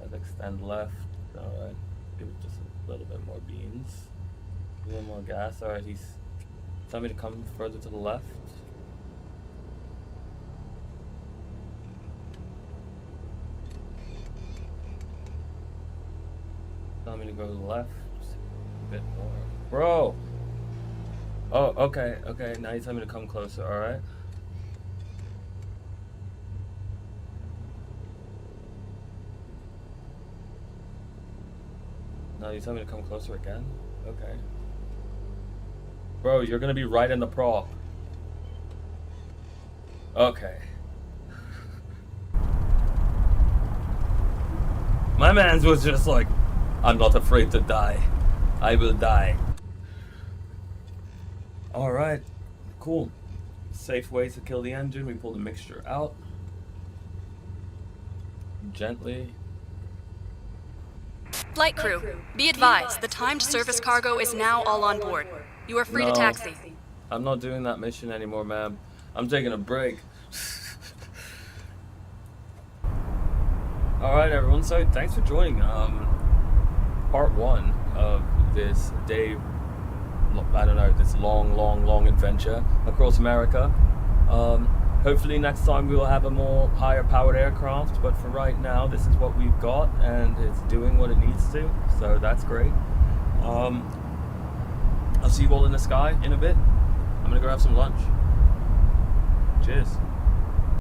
Let's extend left. Alright, give it just a little bit more beans. A little more gas. Alright, he's telling me to come further to the left. Telling me to go to the left. Bit more. Bro! Oh, okay, okay. Now he's telling me to come closer, alright? Now you telling me to come closer again? Okay. Bro, you're gonna be right in the prop. Okay. My man's was just like, I'm not afraid to die. I will die. Alright, cool. Safe ways to kill the engine. We pull the mixture out. Gently. Flight crew, be advised, the timed service cargo is now all on board. You are free to taxi. I'm not doing that mission anymore, ma'am. I'm taking a break. Alright, everyone. So, thanks for joining. Part 1 of this day, I don't know, this long adventure across America. Hopefully next time we will have a more higher powered aircraft, but for right now this is what we've got and it's doing what it needs to, so that's great. I'll see you all in the sky in a bit. I'm gonna go have some lunch. Cheers.